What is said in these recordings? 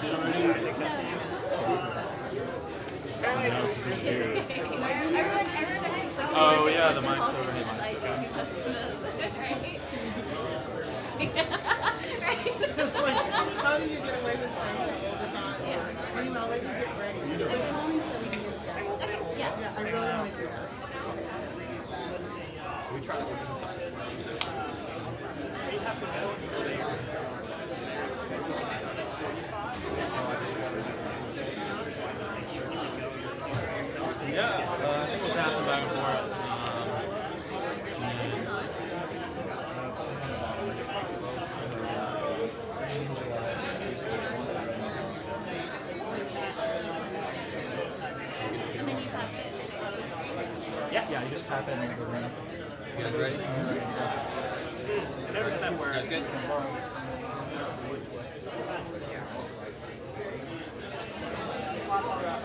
it already? I think that's Oh yeah, the mic's mic's over here. It's like, how do you get away with things all the time? Meanwhile, let you get ready. And call me so we can get together. Yeah, I really want to do that. we try to work this out. Yeah, I think we'll pass them back and forth. And then you tap it. Yeah, you just tap in and go in. You guys ready? I never said where. That's good.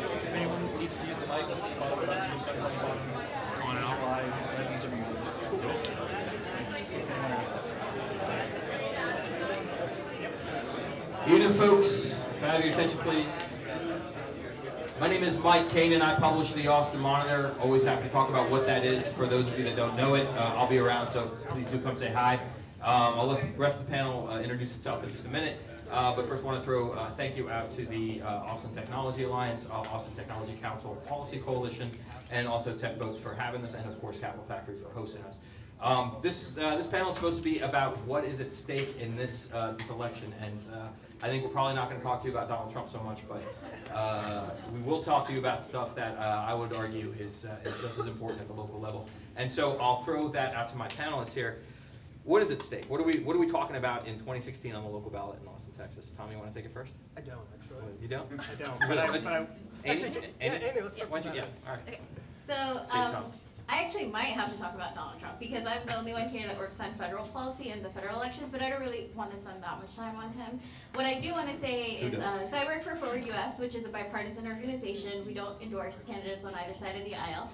If anyone needs to use the mic, follow the button, on and off. Evening, folks. Can I have your attention, please? My name is Mike Kane, and I publish the Austin Monitor. Always happy to talk about what that is. For those of you that don't know it, I'll be around, so please do come say hi. I'll let the rest of the panel introduce itself in just a minute. But first, I want to throw a thank you out to the Austin Technology Alliance, Austin Technology Council Policy Coalition, and also TechVotes for having this, and of course Capital Factory for hosting us. This panel is supposed to be about what is at stake in this election, and I think we're probably not going to talk to you about Donald Trump so much, but we will talk to you about stuff that I would argue is just as important at the local level. And so I'll throw that out to my panelists here. What is at stake? What are we talking about in 2016 on the local ballot in Austin, Texas? Tom, you want to take it first? I don't, actually. You don't? I don't. But I Amy, let's talk why don't about you? it. Yeah, all right. Okay. So, Same time. I actually might have to talk about Donald Trump because I'm the only one here that works on federal policy and the federal elections, but I don't really want to spend that much time on him. What I do want to say Who is, does? so I work for Forward US, which is a bipartisan organization. We don't endorse candidates on either side of the aisle,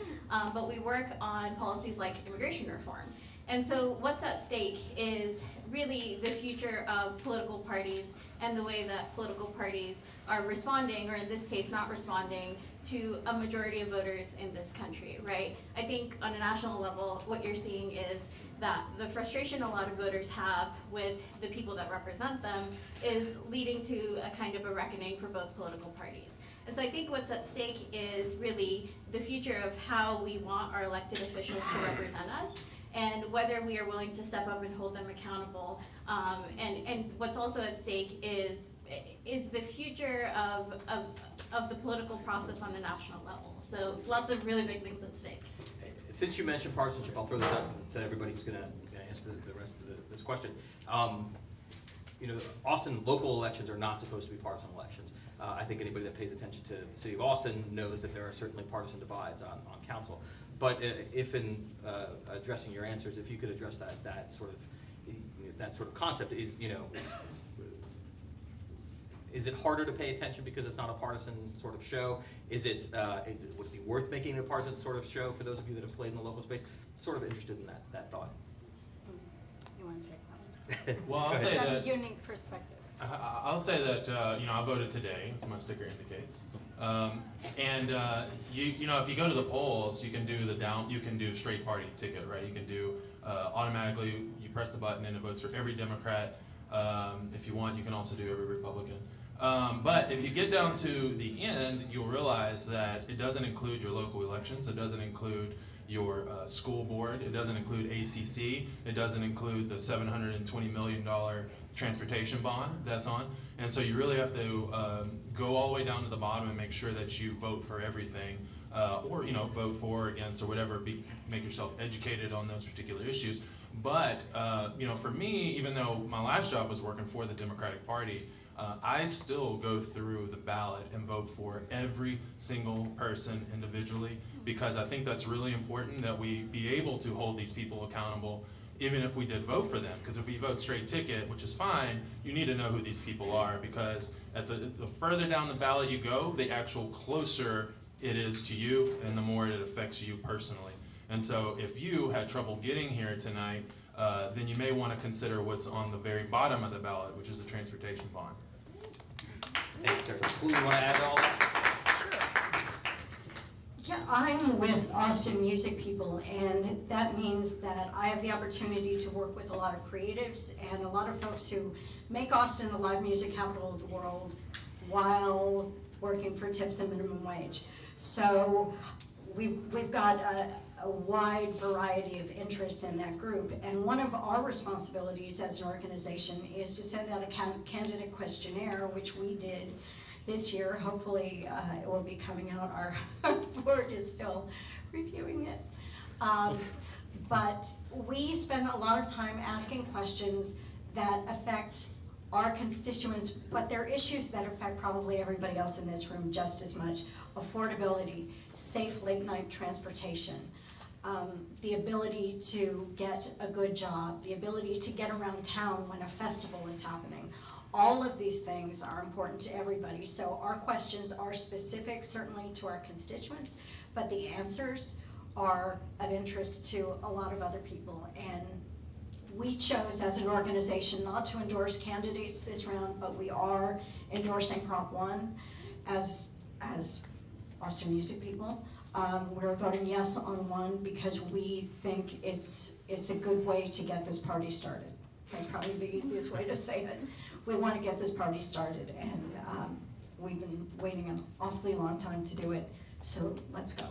but we work on policies like immigration reform. And so what's at stake is really the future of political parties and the way that political parties are responding, or in this case, not responding, to a majority of voters in this country, right? I think on a national level, what you're seeing is that the frustration a lot of voters have with the people that represent them is leading to a kind of a reckoning for both political parties. And so I think what's at stake is really the future of how we want our elected officials to represent us, and whether we are willing to step up and hold them accountable. And what's also at stake is the future of the political process on a national level. So lots of really big things at stake. Since you mentioned partisanship, I'll throw this out to everybody who's going to answer the rest of this question. You know, Austin local elections are not supposed to be partisan elections. I think anybody that pays attention to the city of Austin knows that there are certainly partisan divides on council. But if in addressing your answers, if you could address that sort of concept, is it harder to pay attention because it's not a partisan sort of show? Would it be worth making a partisan sort of show for those of you that have played in the local space? Sort of interested in that thought. You want to take that one? Well, I'll say From a that. unique perspective. I'll say that I voted today, as my sticker indicates. If you go to the polls, you can do straight party ticket, right? You can do automatically. You press the button and it votes for every Democrat. If you want, you can also do every Republican. But if you get down to the end, you'll realize that it doesn't include your local elections. It doesn't include your school board. It doesn't include ACC. It doesn't include the $720 million transportation bond that's on. And so you really have to go all the way down to the bottom and make sure that you vote for everything, or vote for or against or whatever. Make yourself educated on those particular issues. But for me, even though my last job was working for the Democratic Party, I still go through the ballot and vote for every single person individually, because I think that's really important that we be able to hold these people accountable, even if we did vote for them. Because if we vote straight ticket, which is fine, you need to know who these people are, because at the further down the ballot you go, the actual closer it is to you and the more it affects you personally. And so if you had trouble getting here tonight, then you may want to consider what's on the very bottom of the ballot, which is the transportation bond. Thank you, sir. Who you want to add to all that? Yeah, I'm with Austin Music People, and that means that I have the opportunity to work with a lot of creatives and a lot of folks who make Austin the live music capital of the world while working for tips and minimum wage. So we've got a wide variety of interests in that group, and one of our responsibilities as an organization is to send out a candidate questionnaire, which we did this year. Hopefully it will be coming out. Our board is still reviewing it. But we spend a lot of time asking questions that affect our constituents, but they're issues that affect probably everybody else in this room just as much. Affordability, safe late night transportation, the ability to get a good job, the ability to get around town when a festival is happening. All of these things are important to everybody. So our questions are specific certainly to our constituents, but the answers are of interest to a lot of other people. And we chose as an organization not to endorse candidates this round, but we are endorsing Prop 1 as Austin Music People. We're voting yes on 1 because we think it's a good way to get this party started. That's probably the easiest way to say it. We want to get this party started, and we've been waiting an awfully long time to do it, so let's go.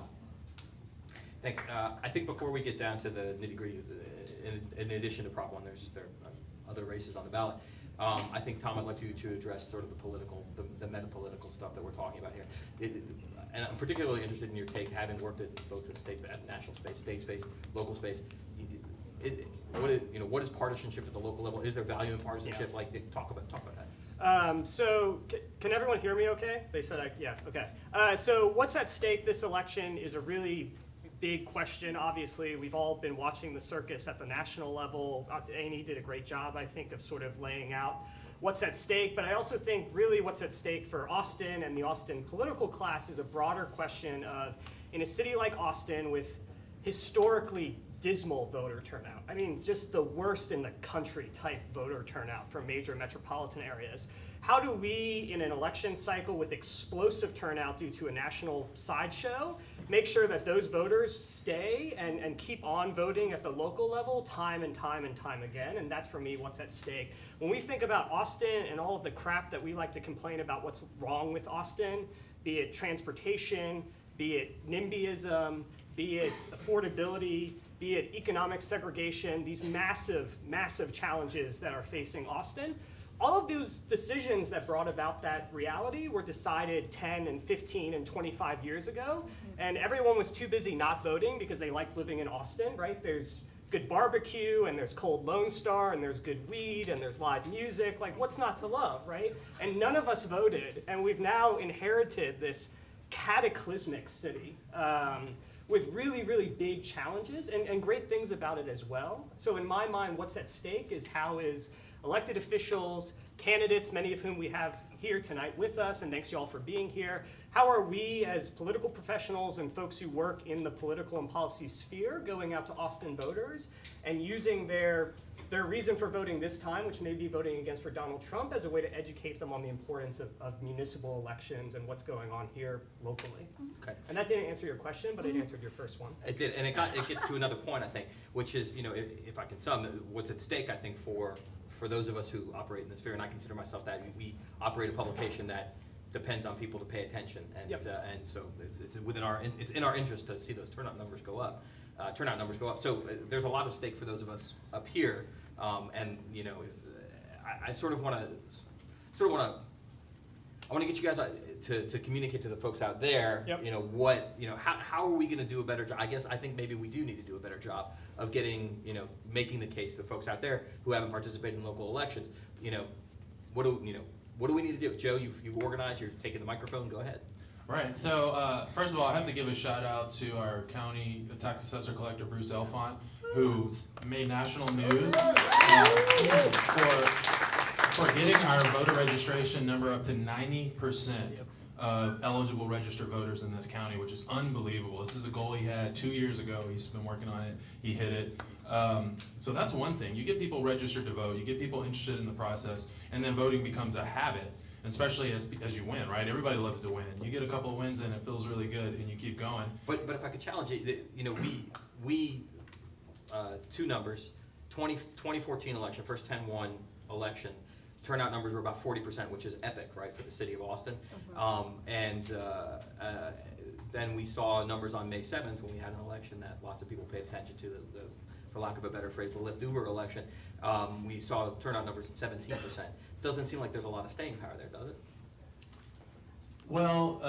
Thanks. I think before we get down to the nitty-gritty, in addition to Prop 1, there are other races on the ballot. I think, Tom, I'd like you to address sort of the meta-political stuff that we're talking about here. And I'm particularly interested in your take, having worked at both the national space, state space, local space. What is partisanship at the local level? Is there value in partisanship? Yeah. Like, talk about that. So can everyone hear me okay? They said, yeah, okay. So what's at stake this election is a really big question. Obviously, we've all been watching the circus at the national level. A&E did a great job, I think, of sort of laying out what's at stake. But I also think really what's at stake for Austin and the Austin political class is a broader question of, in a city like Austin with historically dismal voter turnout. I mean, just the worst in the country type voter turnout for major metropolitan areas. How do we, in an election cycle with explosive turnout due to a national sideshow, make sure that those voters stay and keep on voting at the local level time and time and time again? And that's, for me, what's at stake. When we think about Austin and all of the crap that we like to complain about what's wrong with Austin, be it transportation, be it NIMBYism, be it affordability, be it economic segregation, these massive, massive challenges that are facing Austin. All of those decisions that brought about that reality were decided 10 and 15 and 25 years ago, and everyone was too busy not voting because they like living in Austin, right? There's good barbecue, and there's cold Lone Star, and there's good weed, and there's live music. Like, what's not to love, right? And none of us voted, and we've now inherited this cataclysmic city with really, really big challenges and great things about it as well. So in my mind, what's at stake is how is elected officials, candidates, many of whom we have here tonight with us, and thanks you all for being here, how are we as political professionals and folks who work in the political and policy sphere going out to Austin voters and using their reason for voting this time, which may be voting against for Donald Trump, as a way to educate them on the importance of municipal elections and what's going on here locally. Okay. And that didn't answer your question, but it answered your first one. It did, and it gets to another point, I think, which is, if I can sum, what's at stake, I think, for those of us who operate in this sphere, and I consider myself that, we operate a publication that depends on people to pay attention, and Yep. And so it's in our interest to see those turnout numbers go up. So there's a lot of stake for those of us up here, and I sort of want to. I want to get you guys to communicate to the folks out there. Yep. How are we going to do a better job? I think maybe we do need to do a better job of getting, making the case to folks out there who haven't participated in local elections. What do we need to do? Joe, you've organized. You're taking the microphone. Go ahead. Right, so first of all, I have to give a shout out to our county tax assessor collector, Bruce Elfont, who made national news for getting our voter registration number up to 90% of eligible registered voters in this county, which is unbelievable. This is a goal he had 2 years ago. He's been working on it. He hit it. So that's one thing. You get people registered to vote. You get people interested in the process, and then voting becomes a habit. especially as you win, right? Everybody loves to win. You get a couple of wins and it feels really good, and you keep going. But if I could challenge you, you know, we two numbers, 2014 election, first 10-1 election, turnout numbers were about 40%, which is epic, right, for the city of Austin. Then we saw numbers on May 7th when we had an election that lots of people paid attention to, for lack of a better phrase, the Lyft Uber election. We saw turnout numbers at 17%. Doesn't seem like there's a lot of staying power there, does it? Well,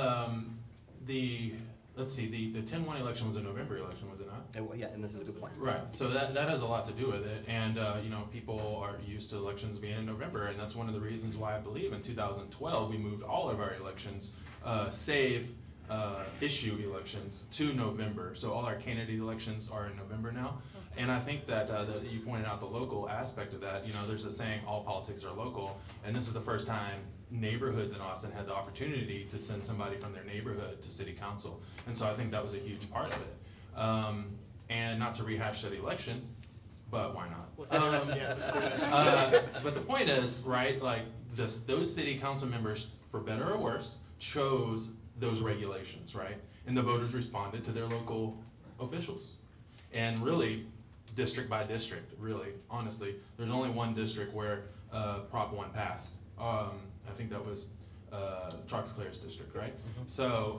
let's see, the 10-1 election was a November election, was it not? Yeah, and this is a good point. Right, so that has a lot to do with it, and you know, people are used to elections being in November, and that's one of the reasons why I believe in 2012 we moved all of our elections, save issue elections, to November. So all our candidate elections are in November now, and I think that you pointed out the local aspect of that. You know, there's a saying, all politics are local, and this is the first time neighborhoods in Austin had the opportunity to send somebody from their neighborhood to city council, and so I think that was a huge part of it. And not to rehash that election, but why not? Let's do it. But the point is, right, like those city council members, for better or worse, chose those regulations, right? And the voters responded to their local officials. And really, district by district, really, honestly, there's only one district where Prop 1 passed. I think that was Troxclair's district, right? So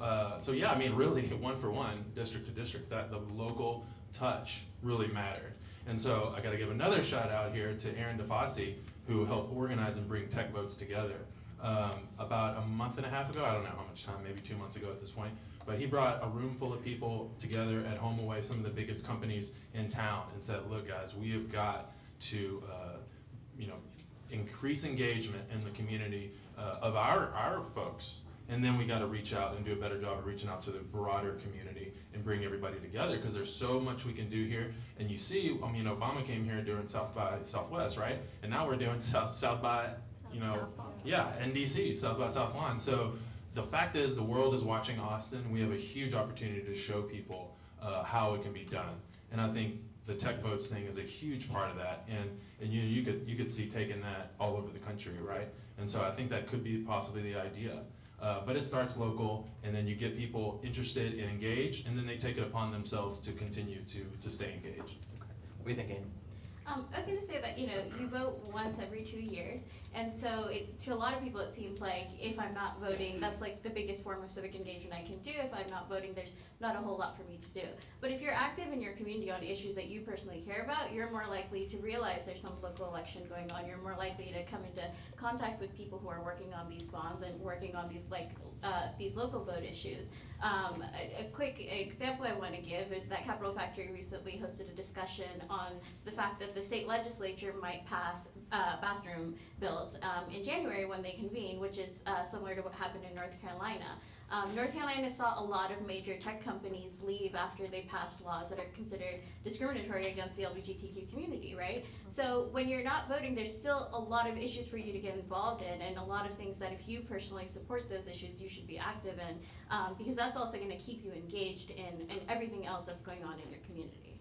yeah, I mean, really, one for one, district to district, that the local touch really mattered. And so I got to give another shout out here to Aaron DeFossi, who helped organize and bring TechVotes together. About a month and a half ago, I don't know how much time, maybe 2 months ago at this point, but he brought a room full of people together at HomeAway, some of the biggest companies in town, and said, look guys, we have got to you know, increase engagement in the community of our folks, and then we got to reach out and do a better job of reaching out to the broader community and bring everybody together, because there's so much we can do here. And you see, I mean, Obama came here doing South by Southwest, right? And now we're doing South by, you know, yeah, NDC, South by Southline. So the fact is, the world is watching Austin. We have a huge opportunity to show people how it can be done. And I think the TechVotes thing is a huge part of that. And you could see taking that all over the country, right? And so I think that could be possibly the idea. But it starts local, and then you get people interested and engaged, and then they take it upon themselves to continue to stay engaged. Okay. What do you think, Amy? I was going to say that, you know, you vote once every 2 years, and so to a lot of people it seems like if I'm not voting, that's like the biggest form of civic engagement I can do. If I'm not voting, there's not a whole lot for me to do. But if you're active in your community on issues that you personally care about, you're more likely to realize there's some local election going on. You're more likely to come into contact with people who are working on these bonds and working on these these local vote issues. A quick example I want to give is that Capital Factory recently hosted a discussion on the fact that the state legislature might pass bathroom bills in January when they convene, which is similar to what happened in North Carolina. North Carolina saw a lot of major tech companies leave after they passed laws that are considered discriminatory against the LGBTQ community, right? So when you're not voting, there's still a lot of issues for you to get involved in, and a lot of things that if you personally support those issues, you should be active in, because that's also going to keep you engaged in everything else that's going on in your community.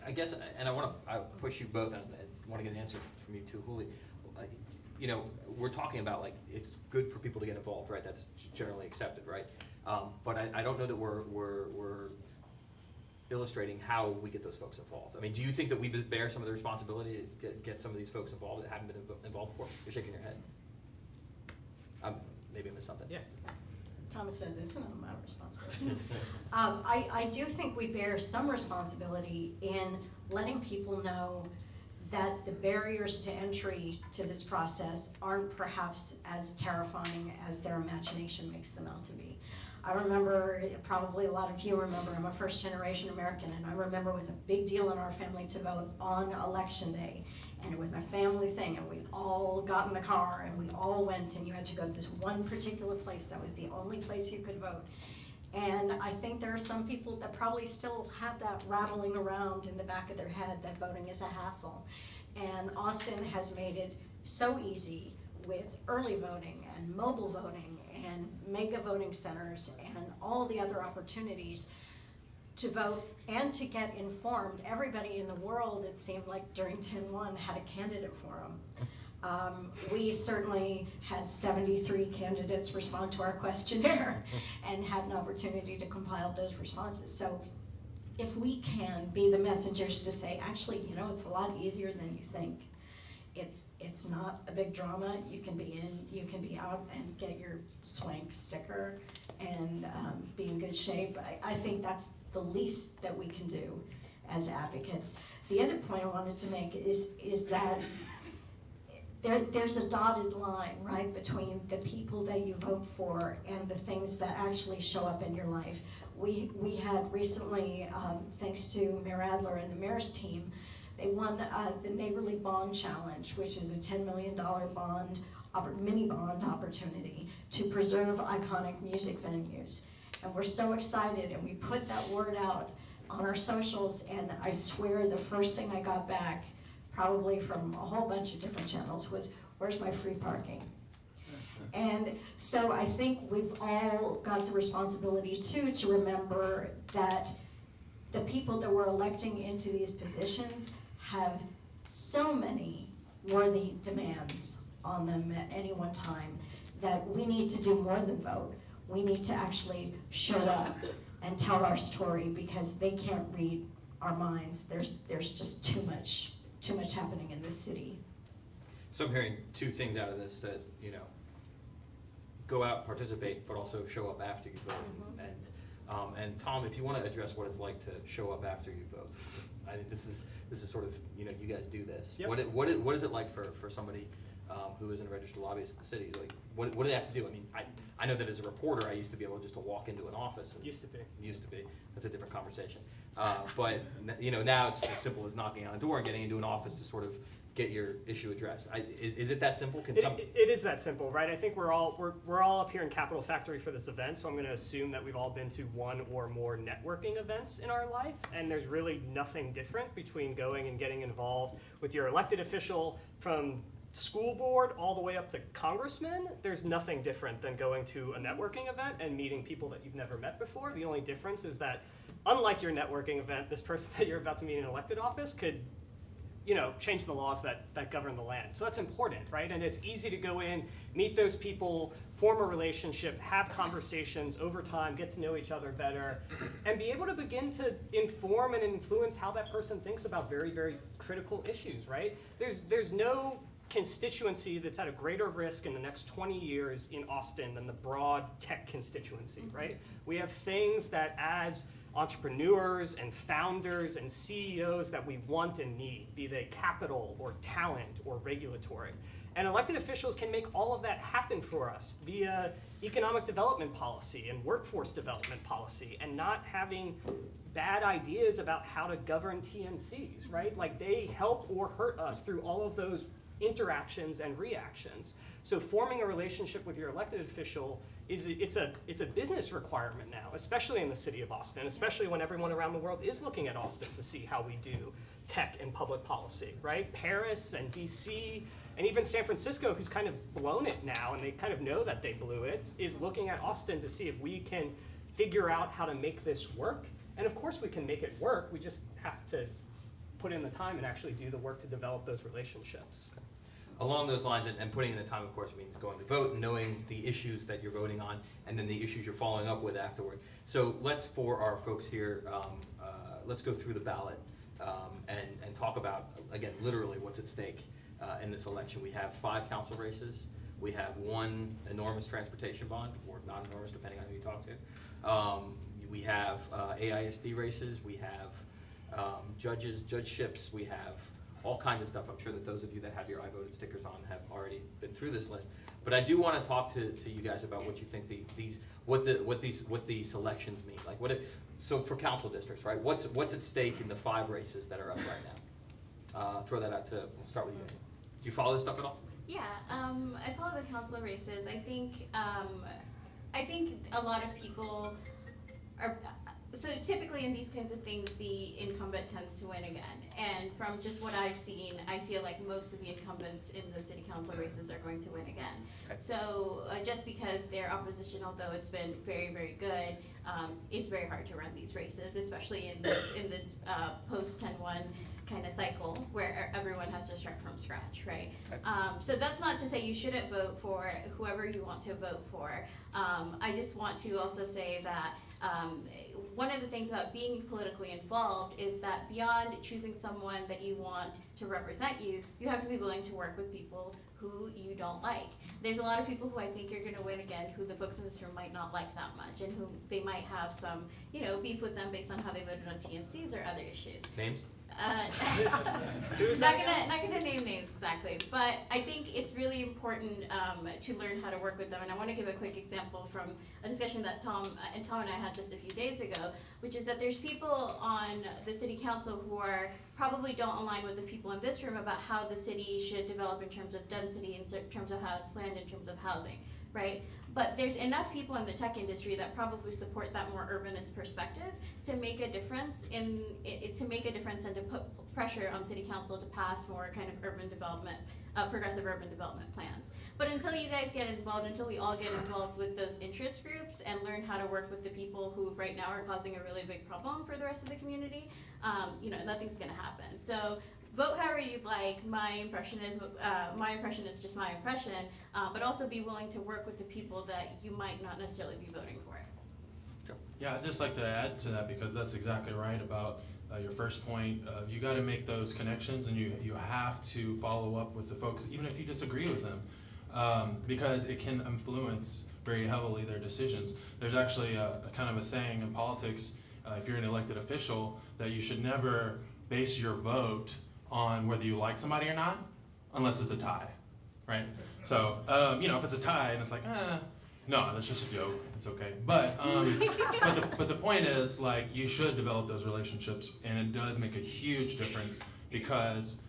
I guess, and I push you both, and I want to get an answer from you too, Juli. You know, we're talking about, like, it's good for people to get involved, right? That's generally accepted, right? But I don't know that we're illustrating how we get those folks involved. I mean, do you think that we bear some of the responsibility to get some of these folks involved that haven't been involved before? You're shaking your head. Maybe I missed something. Yeah. Thomas says it's not my responsibility. I do think we bear some responsibility in letting people know that the barriers to entry to this process aren't perhaps as terrifying as their imagination makes them out to be. I remember, probably a lot of you remember, I'm a first-generation American, and I remember it was a big deal in our family to vote on Election Day. And it was a family thing, and we all got in the car, and we all went, and you had to go to this one particular place that was the only place you could vote. And I think there are some people that probably still have that rattling around in the back of their head that voting is a hassle. And Austin has made it so easy with early voting and mobile voting and mega voting centers and all the other opportunities to vote and to get informed. Everybody in the world, it seemed like during 10-1, had a candidate forum. We certainly had 73 candidates respond to our questionnaire and had an opportunity to compile those responses. So if we can be the messengers to say, actually, you know, it's a lot easier than you think. It's not a big drama. You can be in, you can be out and get your swank sticker and be in good shape. I think that's the least that we can do as advocates. The other point I wanted to make is that there's a dotted line, right, between the people that you vote for and the things that actually show up in your life. We had recently, thanks to Mayor Adler and the mayor's team, they won the Neighborly Bond Challenge, which is a $10 million bond, mini bond opportunity to preserve iconic music venues. And we're so excited, and we put that word out on our socials, and I swear the first thing I got back, probably from a whole bunch of different channels, was, where's my free parking? And so I think we've all got the responsibility too to remember that the people that we're electing into these positions have so many worthy demands on them at any one time that we need to do more than vote. We need to actually show up and tell our story, because they can't read our minds. There's just too much happening in this city. So I'm hearing two things out of this, that, you know, go out, participate, but also show up after you vote. And Tom, if you want to address what it's like to show up after you vote. I mean, this is sort of, you know, you guys do this. Yep. What is it like for somebody who isn't a registered lobbyist in the city? Like, what do they have to do? I mean, I know that as a reporter, I used to be able just to walk into an office. And Used to be. That's a different conversation. But you know, now it's as simple as knocking on a door and getting into an office to sort of get your issue addressed. Is it that simple? It is that simple, right? I think we're all up here in Capital Factory for this event, so I'm going to assume that we've all been to one or more networking events in our life, and there's really nothing different between going and getting involved with your elected official, from school board all the way up to congressman. There's nothing different than going to a networking event and meeting people that you've never met before. The only difference is that, unlike your networking event, this person that you're about to meet in an elected office could, you know, change the laws that govern the land. So that's important, right? And it's easy to go in, meet those people, form a relationship, have conversations over time, get to know each other better, and be able to begin to inform and influence how that person thinks about very, very critical issues, right? There's no constituency that's at a greater risk in the next 20 years in Austin than the broad tech constituency, right? We have things that, as entrepreneurs and founders and CEOs, that we want and need, be they capital or talent or regulatory. And elected officials can make all of that happen for us via economic development policy and workforce development policy, and not having bad ideas about how to govern TNCs, right? Like, they help or hurt us through all of those interactions and reactions. So forming a relationship with your elected official it's a business requirement now, especially in the city of Austin, especially when everyone around the world is looking at Austin to see how we do tech and public policy, right? Paris and DC and even San Francisco, who's kind of blown it now, and they kind of know that they blew it, is looking at Austin to see if we can figure out how to make this work. And of course we can make it work, we just have to put in the time and actually do the work to develop those relationships. Along those lines, and putting in the time, of course, means going to vote, knowing the issues that you're voting on, and then the issues you're following up with afterward. So let's, for our folks here, let's go through the ballot and talk about, again, literally what's at stake in this election. We have 5 council races. We have 1 enormous transportation bond, or not enormous, depending on who you talk to. We have AISD races. We have judgeships. We have all kinds of stuff. I'm sure that those of you that have your I voted stickers on have already been through this list. But I do want to talk to you guys about what you think what these elections mean. Like, so for council districts, right? What's at stake in the 5 races that are up right now? Throw that out to. We'll start with you. Do you follow this stuff at all? Yeah, I follow the council races. I think a lot of people are. So typically in these kinds of things, the incumbent tends to win again. And from just what I've seen, I feel like most of the incumbents in the city council races are going to win again. Okay. So just because they're opposition, although it's been very, very good, it's very hard to run these races, especially in this post 10-1 kind of cycle where everyone has to start from scratch, right? Okay. So that's not to say you shouldn't vote for whoever you want to vote for. I just want to also say that one of the things about being politically involved is that beyond choosing someone that you want to represent you, you have to be willing to work with people who you don't like. There's a lot of people who I think are going to win again, who the folks in this room might not like that much, and who they might have some, beef with them based on how they voted on TNCs or other issues. Names? Not gonna name names exactly, but I think it's really important to learn how to work with them. And I want to give a quick example from a discussion that Tom and I had just a few days ago, which is that there's people on the city council who are probably don't align with the people in this room about how the city should develop in terms of density, in terms of how it's planned, in terms of housing, right? But there's enough people in the tech industry that probably support that more urbanist perspective to make a difference and to put pressure on city council to pass more kind of urban development, progressive urban development plans. But until you guys get involved, until we all get involved with those interest groups and learn how to work with the people who right now are causing a really big problem for the rest of the community, nothing's gonna happen. So vote however you'd like. My impression is just my impression, but also be willing to work with the people that you might not necessarily be voting for. Yeah, I'd just like to add to that, because that's exactly right about your first point. You got to make those connections, and you have to follow up with the folks, even if you disagree with them, because it can influence very heavily their decisions. There's actually a kind of a saying in politics, if you're an elected official, that you should never base your vote on whether you like somebody or not, unless it's a tie, right? So, if it's a tie and it's like, no, that's just a joke, it's okay. But the point is, like, you should develop those relationships, and it does make a huge difference, because,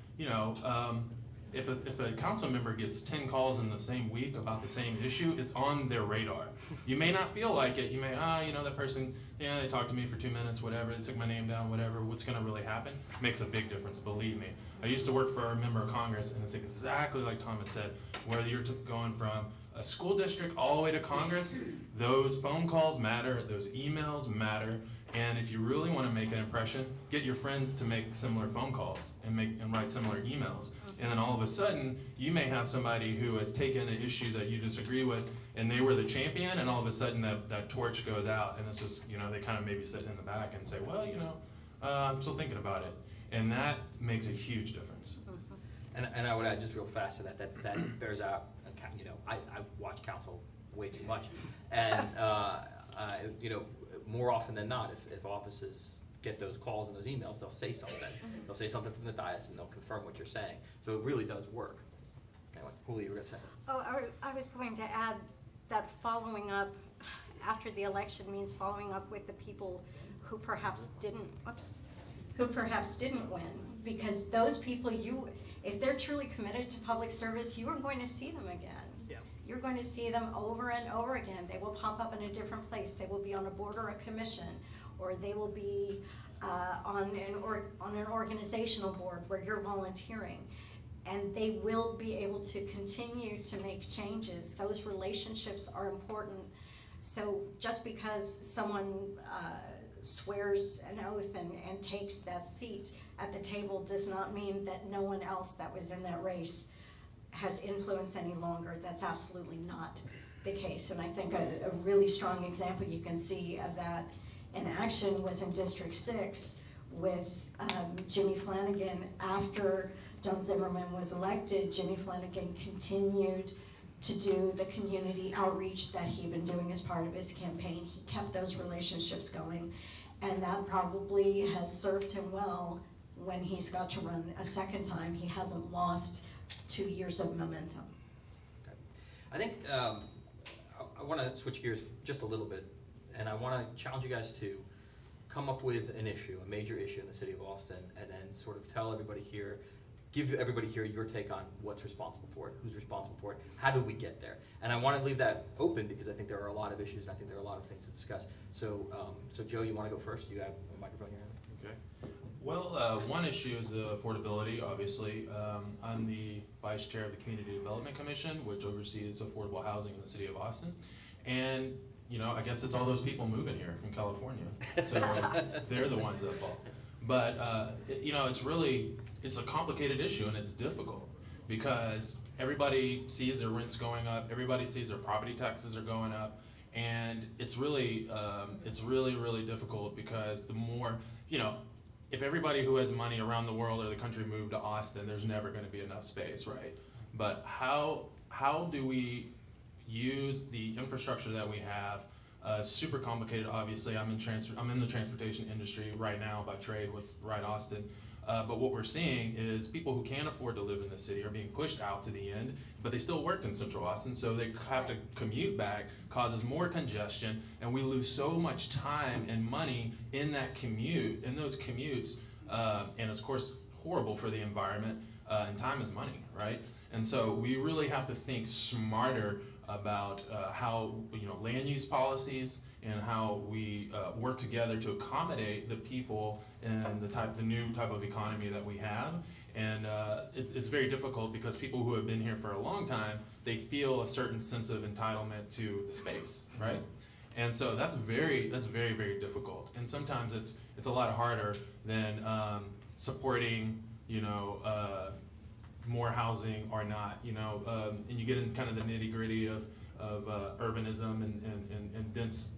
if a council member gets 10 calls in the same week about the same issue, it's on their radar. You may not feel like it, you may, that person, they talked to me for 2 minutes, whatever, they took my name down, whatever, what's gonna really happen? Makes a big difference, believe me. I used to work for a member of Congress, and it's exactly like Thomas said, whether you're going from a school district all the way to Congress, those phone calls matter, those emails matter, and if you really want to make an impression, get your friends to make similar phone calls and write similar emails. And then all of a sudden, you may have somebody who has taken an issue that you disagree with, and they were the champion, and all of a sudden that torch goes out, and it's just, they kind of maybe sit in the back and say, well, I'm still thinking about it. And that makes a huge difference. And I would add just real fast to that bears out, I watch council way too much. And, more often than not, if offices get those calls and those emails, they'll say something. They'll say something from the dais, and they'll confirm what you're saying. So it really does work. Anyway, Julie, you were going to say? Oh, I was going to add that following up after the election means following up with the people who perhaps didn't win, because those people, if they're truly committed to public service, you are going to see them again. Yeah. You're going to see them over and over again. They will pop up in a different place. They will be on a board or a commission, or they will be on an organizational board where you're volunteering, and they will be able to continue to make changes. Those relationships are important. So just because someone swears an oath and takes that seat at the table does not mean that no one else that was in that race has influence any longer. That's absolutely not the case. And I think a really strong example you can see of that in action was in District 6 with Jimmy Flanagan. After John Zimmerman was elected, Jimmy Flanagan continued to do the community outreach that he'd been doing as part of his campaign. He kept those relationships going, and that probably has served him well when he's got to run a second time. He hasn't lost 2 years of momentum. Okay. I think I want to switch gears just a little bit, and I want to challenge you guys to come up with an issue, a major issue in the city of Austin, and then sort of tell everybody here give everybody here your take on what's responsible for it, who's responsible for it, how do we get there? And I want to leave that open because I think there are a lot of issues and I think there are a lot of things to discuss. So, so Joe, you want to go first? You have a microphone in your hand. Okay. Well, one issue is affordability, obviously. I'm the vice chair of the Community Development Commission, which oversees affordable housing in the city of Austin. And, you know, I guess it's all those people moving here from California. So they're the ones that fall. But, you know, it's a complicated issue and it's difficult because everybody sees their rents going up, everybody sees their property taxes are going up, and it's really, really difficult because the more, you know, if everybody who has money around the world or the country moved to Austin, there's never going to be enough space, right? But how do we use the infrastructure that we have? Super complicated, obviously. I'm in the transportation industry right now by trade with Ride Austin. But what we're seeing is people who can't afford to live in the city are being pushed out to the end, but they still work in Central Austin, so they have to commute back, causes more congestion, and we lose so much time and money in that commute, in those commutes, and it's of course horrible for the environment, and time is money, right? And so we really have to think smarter about how, you know, land use policies and how we work together to accommodate the people and the new type of economy that we have. And it's very difficult because people who have been here for a long time, they feel a certain sense of entitlement to the space, right? And so that's very difficult. And sometimes it's a lot harder than supporting, you know, more housing or not, you know, and you get in kind of the nitty gritty of urbanism and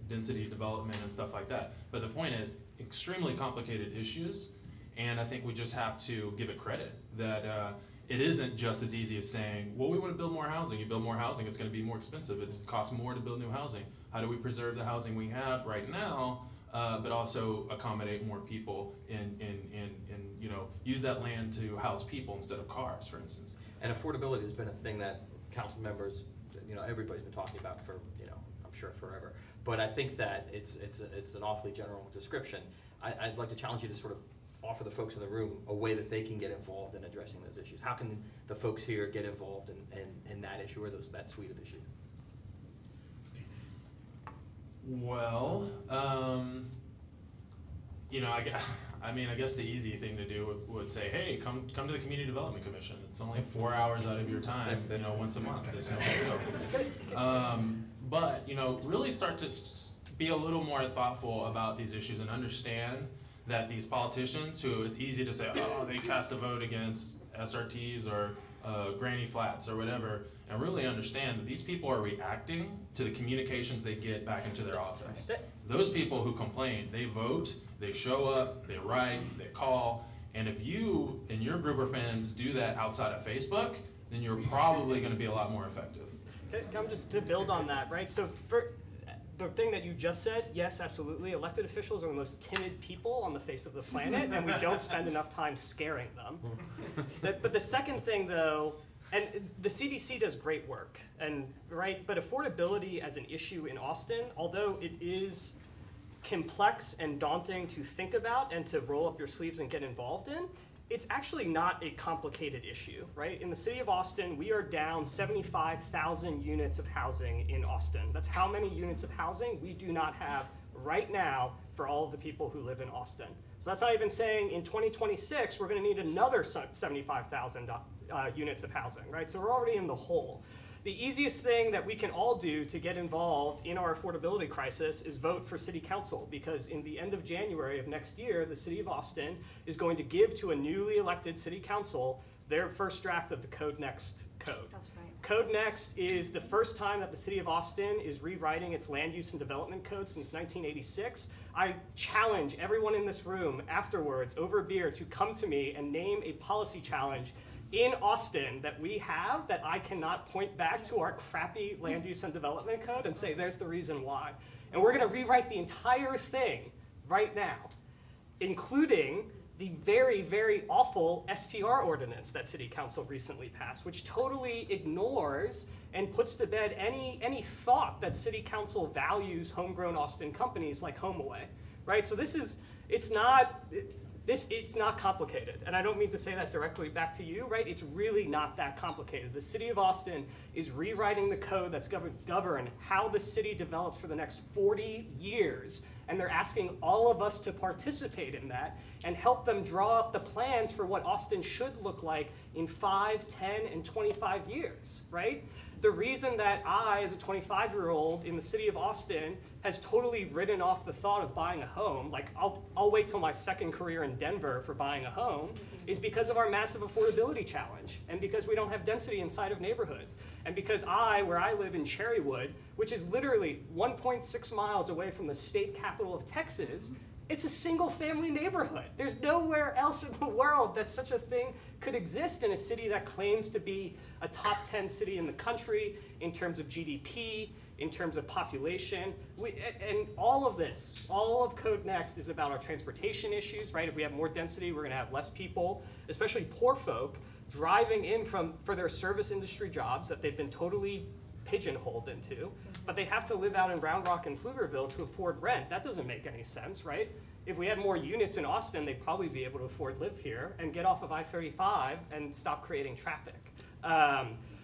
density development and stuff like that. But the point is, extremely complicated issues, and I think we just have to give it credit that it isn't just as easy as saying, well, we want to build more housing. You build more housing, it's going to be more expensive. It costs more to build new housing. How do we preserve the housing we have right now, but also accommodate more people and you know, use that land to house people instead of cars, for instance. And affordability has been a thing that council members, you know, everybody's been talking about for, you know, I'm sure forever. But I think that it's an awfully general description. I'd like to challenge you to sort of offer the folks in the room a way that they can get involved in addressing those issues. How can the folks here get involved in that issue or that suite of issues? Well, you know, I mean, I guess the easy thing to do would say, hey, come to the Community Development Commission. It's only 4 hours out of your time, you know, once a month. It's no big deal. But, you know, really start to be a little more thoughtful about these issues and understand that these politicians who it's easy to say, oh, they cast a vote against SRTs or Granny Flats or whatever, and really understand that these people are reacting to the communications they get back into their office. Those people who complain, they vote, they show up, they write, they call, and if you and your group of friends do that outside of Facebook, then you're probably going to be a lot more effective. Come just to build on that, right? So for the thing that you just said, yes, absolutely. Elected officials are the most timid people on the face of the planet, and we don't spend enough time scaring them. But the second thing, though, and the CDC does great work, and right. But affordability as an issue in Austin, although it is complex and daunting to think about and to roll up your sleeves and get involved in, it's actually not a complicated issue, right? In the city of Austin, we are down 75,000 units of housing in Austin. That's how many units of housing we do not have right now for all of the people who live in Austin. So that's not even saying in 2026, we're gonna need another 75,000 units of housing, right? So we're already in the hole. The easiest thing that we can all do to get involved in our affordability crisis is vote for city council, because in the end of January of next year, the city of Austin is going to give to a newly elected city council their first draft of the Code Next code. That's right. Code Next is the first time that the city of Austin is rewriting its land use and development code since 1986. I challenge everyone in this room afterwards over beer to come to me and name a policy challenge in Austin that we have that I cannot point back to our crappy land use and development code and say there's the reason why. And we're gonna rewrite the entire thing right now, including the very, very awful STR ordinance that City Council recently passed, which totally ignores and puts to bed any thought that City Council values homegrown Austin companies like HomeAway, right? So this is, it's not, It's not complicated, and I don't mean to say that directly back to you, right? It's really not that complicated. The city of Austin is rewriting the code that's govern how the city develops for the next 40 years, and they're asking all of us to participate in that and help them draw up the plans for what Austin should look like in 5, 10, and 25 years, right? The reason that I, as a 25-year-old in the city of Austin, has totally written off the thought of buying a home, like I'll wait till my second career in Denver for buying a home, is because of our massive affordability challenge, and because we don't have density inside of neighborhoods, and because where I live in Cherrywood, which is literally 1.6 miles away from the state capital of Texas, it's a single family neighborhood. There's nowhere else in the world that such a thing could exist in a city that claims to be a top 10 city in the country in terms of GDP, in terms of population. And all of this, all of Code Next is about our transportation issues, right? If we have more density, we're gonna have less people, especially poor folk, driving in for their service industry jobs that they've been totally pigeonholed into, but they have to live out in Round Rock and Pflugerville to afford rent. That doesn't make any sense, right? If we had more units in Austin, they'd probably be able to afford live here and get off of I-35 and stop creating traffic.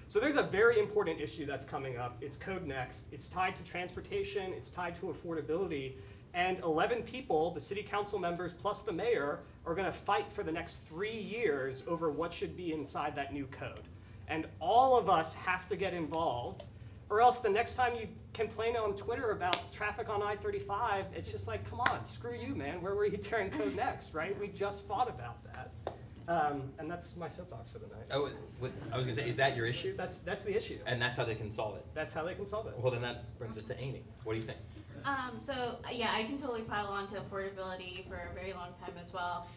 So there's a very important issue that's coming up. It's Code Next. It's tied to transportation. It's tied to affordability. And 11 people, the city council members plus the mayor, are going to fight for the next 3 years over what should be inside that new code. And all of us have to get involved, or else the next time you complain on Twitter about traffic on I-35, it's just like, come on, screw you, man. Where were you during Code Next, right? We just fought about that. And that's my soapbox for the night. Oh, I was gonna say, is that your issue? That's the issue. And that's how they can solve it? That's how they can solve it. Well, then that brings us to Amy. What do you think? So yeah, I can totally pile on to affordability for a very long time as well.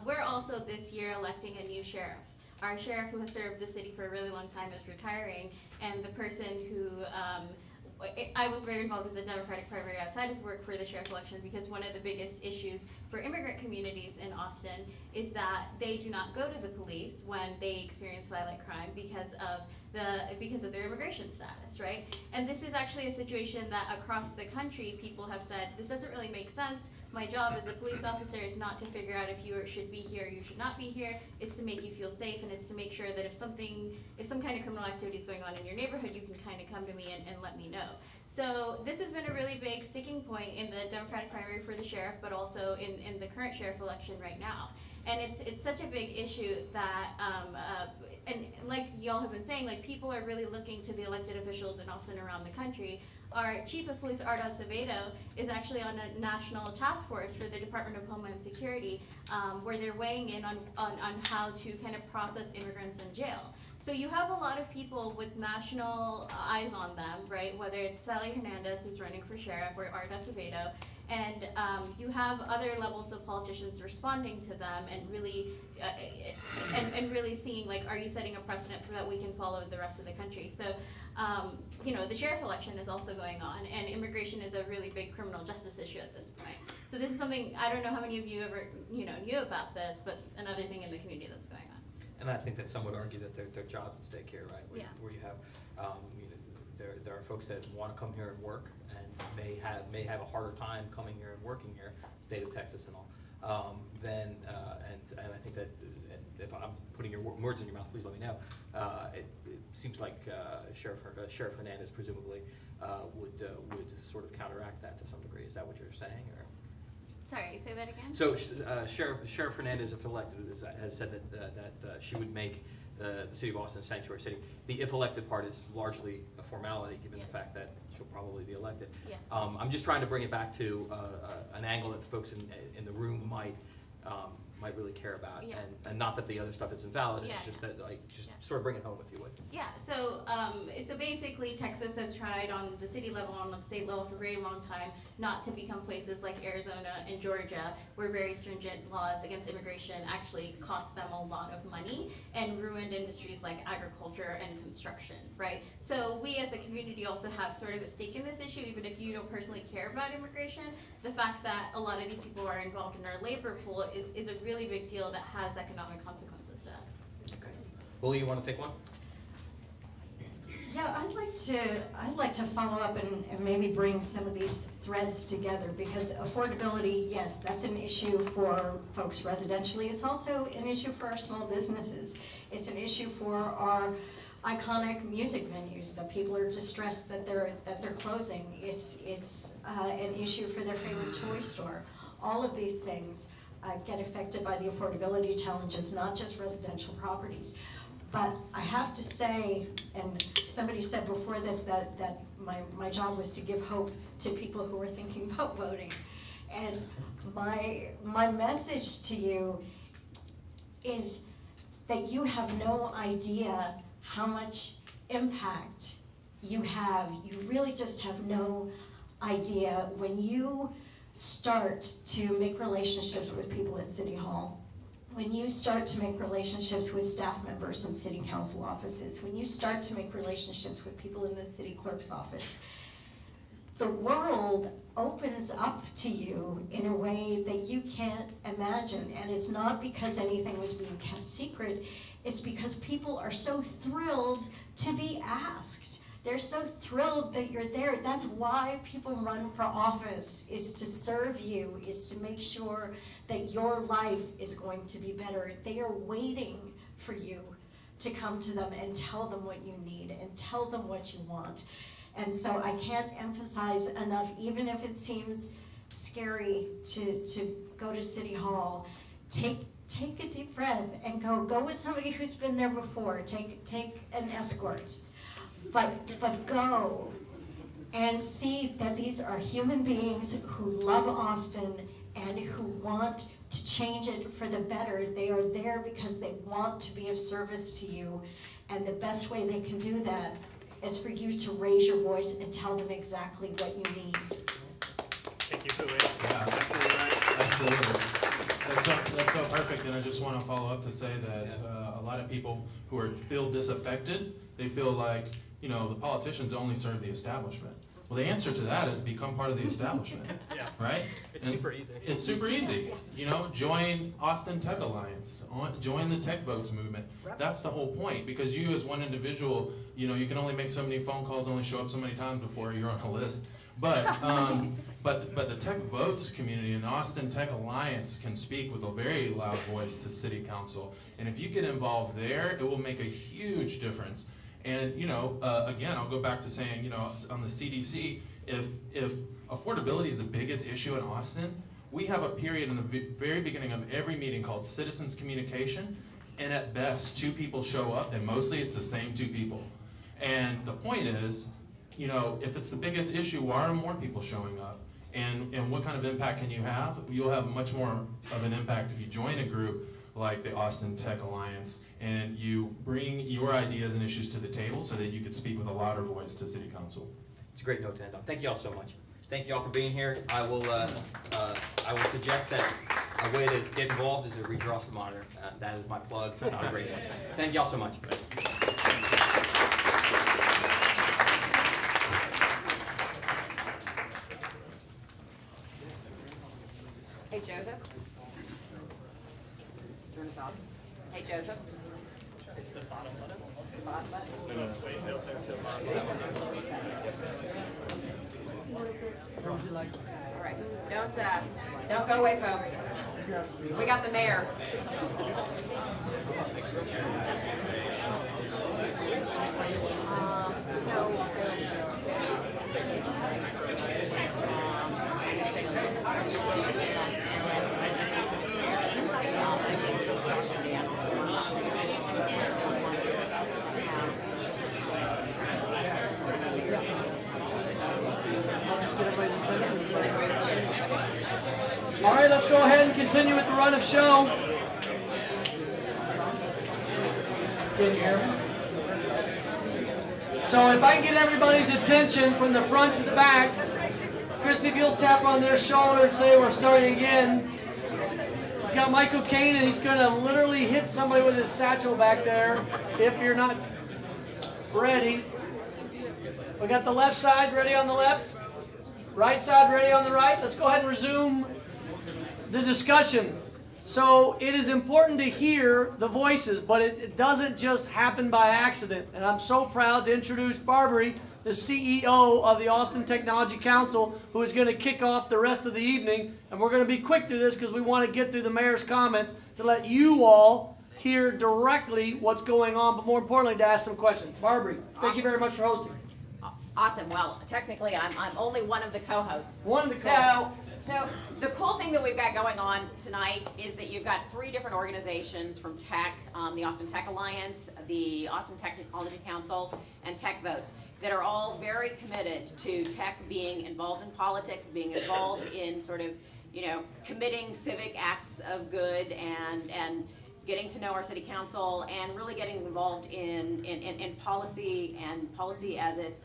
We're also this year electing a new sheriff. Our sheriff, who has served the city for a really long time, is retiring, and the person who I was very involved with the Democratic primary outside of work for the sheriff election, because one of the biggest issues for immigrant communities in Austin is that they do not go to the police when they experience violent crime because of their immigration status, right? And this is actually a situation that across the country people have said, this doesn't really make sense. My job as a police officer is not to figure out if you should be here or you should not be here. It's to make you feel safe, and it's to make sure that if some kind of criminal activity is going on in your neighborhood, you can kind of come to me and let me know. So this has been a really big sticking point in the Democratic primary for the sheriff, but also in the current sheriff election right now. And it's such a big issue that, and like y'all have been saying, like people are really looking to the elected officials in Austin around the country. Our chief of police, Arda Acevedo, is actually on a national task force for the Department of Homeland Security, where they're weighing in on how to kind of process immigrants in jail. So you have a lot of people with national eyes on them, right? Whether it's Sally Hernandez, who's running for sheriff, or Arda Acevedo, and you have other levels of politicians responding to them and really really seeing, like, are you setting a precedent for that we can follow the rest of the country? So, the sheriff election is also going on, and immigration is a really big criminal justice issue at this point. So this is something, I don't know how many of you ever, knew about this, but another thing in the community that's going on. And I think that some would argue that their job's at stake here, right? Where you have, there are folks that want to come here and work, and may have a harder time coming here and working here, state of Texas and all. And I think that if I'm putting your words in your mouth, please let me know. It seems like Sheriff Hernandez presumably would sort of counteract that to some degree. Is that what you're saying, or? Sorry, say that again? So Sheriff Hernandez, if elected, has said that she would make the city of Austin a sanctuary city. The if elected part is largely a formality, given the fact that she'll probably be elected. Yeah. I'm just trying to bring it back to an angle that folks in the room might really care about, and not that the other stuff is invalid. It's just that, like, sort of bring it home, if you would. Yeah. So basically, Texas has tried on the city level, on the state level, for a very long time not to become places like Arizona and Georgia, where very stringent laws against immigration actually cost them a lot of money and ruined industries like agriculture and construction, right? So we as a community also have sort of a stake in this issue, even if you don't personally care about immigration. The fact that a lot of these people are involved in our labor pool is a really big deal that has economic consequences to us. Okay. Willie, you want to take one? Yeah, I'd like to follow up and maybe bring some of these threads together, because affordability, yes, that's an issue for folks residentially. It's also an issue for our small businesses. It's an issue for our iconic music venues that people are distressed that they're closing. It's an issue for their favorite toy store. All of these things get affected by the affordability challenges, not just residential properties. But I have to say, and somebody said before this that my job was to give hope to people who were thinking about voting. And my message to you is that you have no idea how much impact you have. You really just have no idea when you start to make relationships with people at City Hall, when you start to make relationships with staff members in city council offices, when you start to make relationships with people in the city clerk's office, the world opens up to you in a way that you can't imagine. And it's not because anything was being kept secret, it's because people are so thrilled to be asked. They're so thrilled that you're there. That's why people run for office, is to serve you, is to make sure that your life is going to be better. They are waiting for you to come to them and tell them what you need and tell them what you want. And so I can't emphasize enough, even if it seems scary to go to City Hall, take a deep breath and go with somebody who's been there before. Take an escort. But go and see that these are human beings who love Austin and who want to change it for the better. They are there because they want to be of service to you, and the best way they can do that is for you to raise your voice and tell them exactly what you need. Thank you, Julie. Yeah, absolutely. That's so perfect, and I just want to follow up to say that a lot of people who feel disaffected, they feel like, you know, the politicians only serve the establishment. Well, the answer to that is become part of the establishment, Yeah. right? It's super easy. It's super easy. You know, join Austin Tech Alliance, join the TechVotes movement. That's the whole point, because you as one individual, you know, you can only make so many phone calls, only show up so many times before you're on a list. But the TechVotes community and Austin Tech Alliance can speak with a very loud voice to City Council. And if you get involved there, it will make a huge difference. And, you know, again, I'll go back to saying, you know, on the CDC, if affordability is the biggest issue in Austin, we have a period in the very beginning of every meeting called citizens communication, and at best, 2 people show up, and mostly it's the same 2 people. And the point is, you know, if it's the biggest issue, why are more people showing up? And what kind of impact can you have? You'll have much more of an impact if you join a group like the Austin Tech Alliance, and you bring your ideas and issues to the table so that you could speak with a louder voice to City Council. It's a great note to end on. Thank you all so much. Thank you all for being here. I will suggest that a way to get involved is to read your Austin Monitor. That is my plug. Not a great one. Thank you all so much. Hey, Joseph. Turn us off. Hey, Joseph. It's the bottom button. Bottom button. Wait, no, there's the bottom button. All right. Don't go away, folks. We got the mayor. All right, let's go ahead and continue with the run of show. Can you hear me? So if I can get everybody's attention from the front to the back, Christy, if you'll tap on their shoulder and say we're starting again. We got Michael Kane, and he's going to literally hit somebody with his satchel back there if you're not ready. We got the left side ready on the left, right side ready on the right. Let's go ahead and resume the discussion. So it is important to hear the voices, but it doesn't just happen by accident. And I'm so proud to introduce Barbary, the CEO of the Austin Technology Council, who is going to kick off the rest of the evening. And we're going to be quick through this because we want to get through the mayor's comments to let you all hear directly what's going on, but more importantly, to ask some questions. Barbary, thank you very much for hosting. Awesome. Well, technically, I'm only one of the co-hosts. One of the co-hosts. So the cool thing that we've got going on tonight is that you've got 3 different organizations from tech, the Austin Tech Alliance, the Austin Technology Council, and TechVotes that are all very committed to tech being involved in politics, being involved in sort of, committing civic acts of good and getting to know our city council and really getting involved in policy and policy as it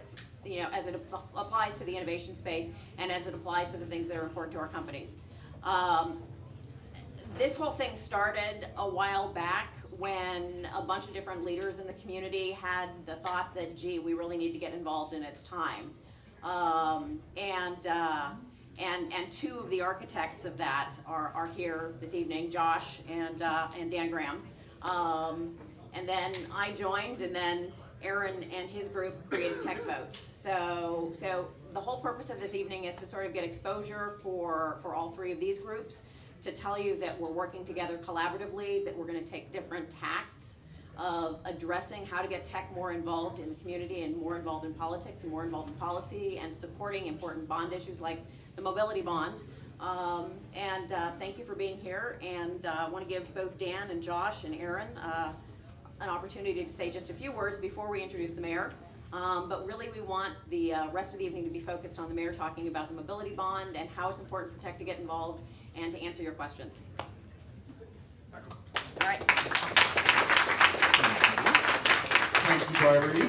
as it applies to the innovation space and as it applies to the things that are important to our companies. This whole thing started a while back when a bunch of different leaders in the community had the thought that, gee, we really need to get involved and it's time. And 2 of the architects of that are here this evening, Josh and Dan Graham. And then I joined, and then Aaron and his group created TechVotes. So the whole purpose of this evening is to sort of get exposure for all 3 of these groups, to tell you that we're working together collaboratively, that we're going to take different tacts of addressing how to get tech more involved in the community and more involved in politics and more involved in policy and supporting important bond issues like the mobility bond. Thank you for being here, and I want to give both Dan and Josh and Aaron an opportunity to say just a few words before we introduce the mayor. But really we want the rest of the evening to be focused on the mayor talking about the mobility bond and how it's important for tech to get involved and to answer your questions. All right. Thank you, Barbary.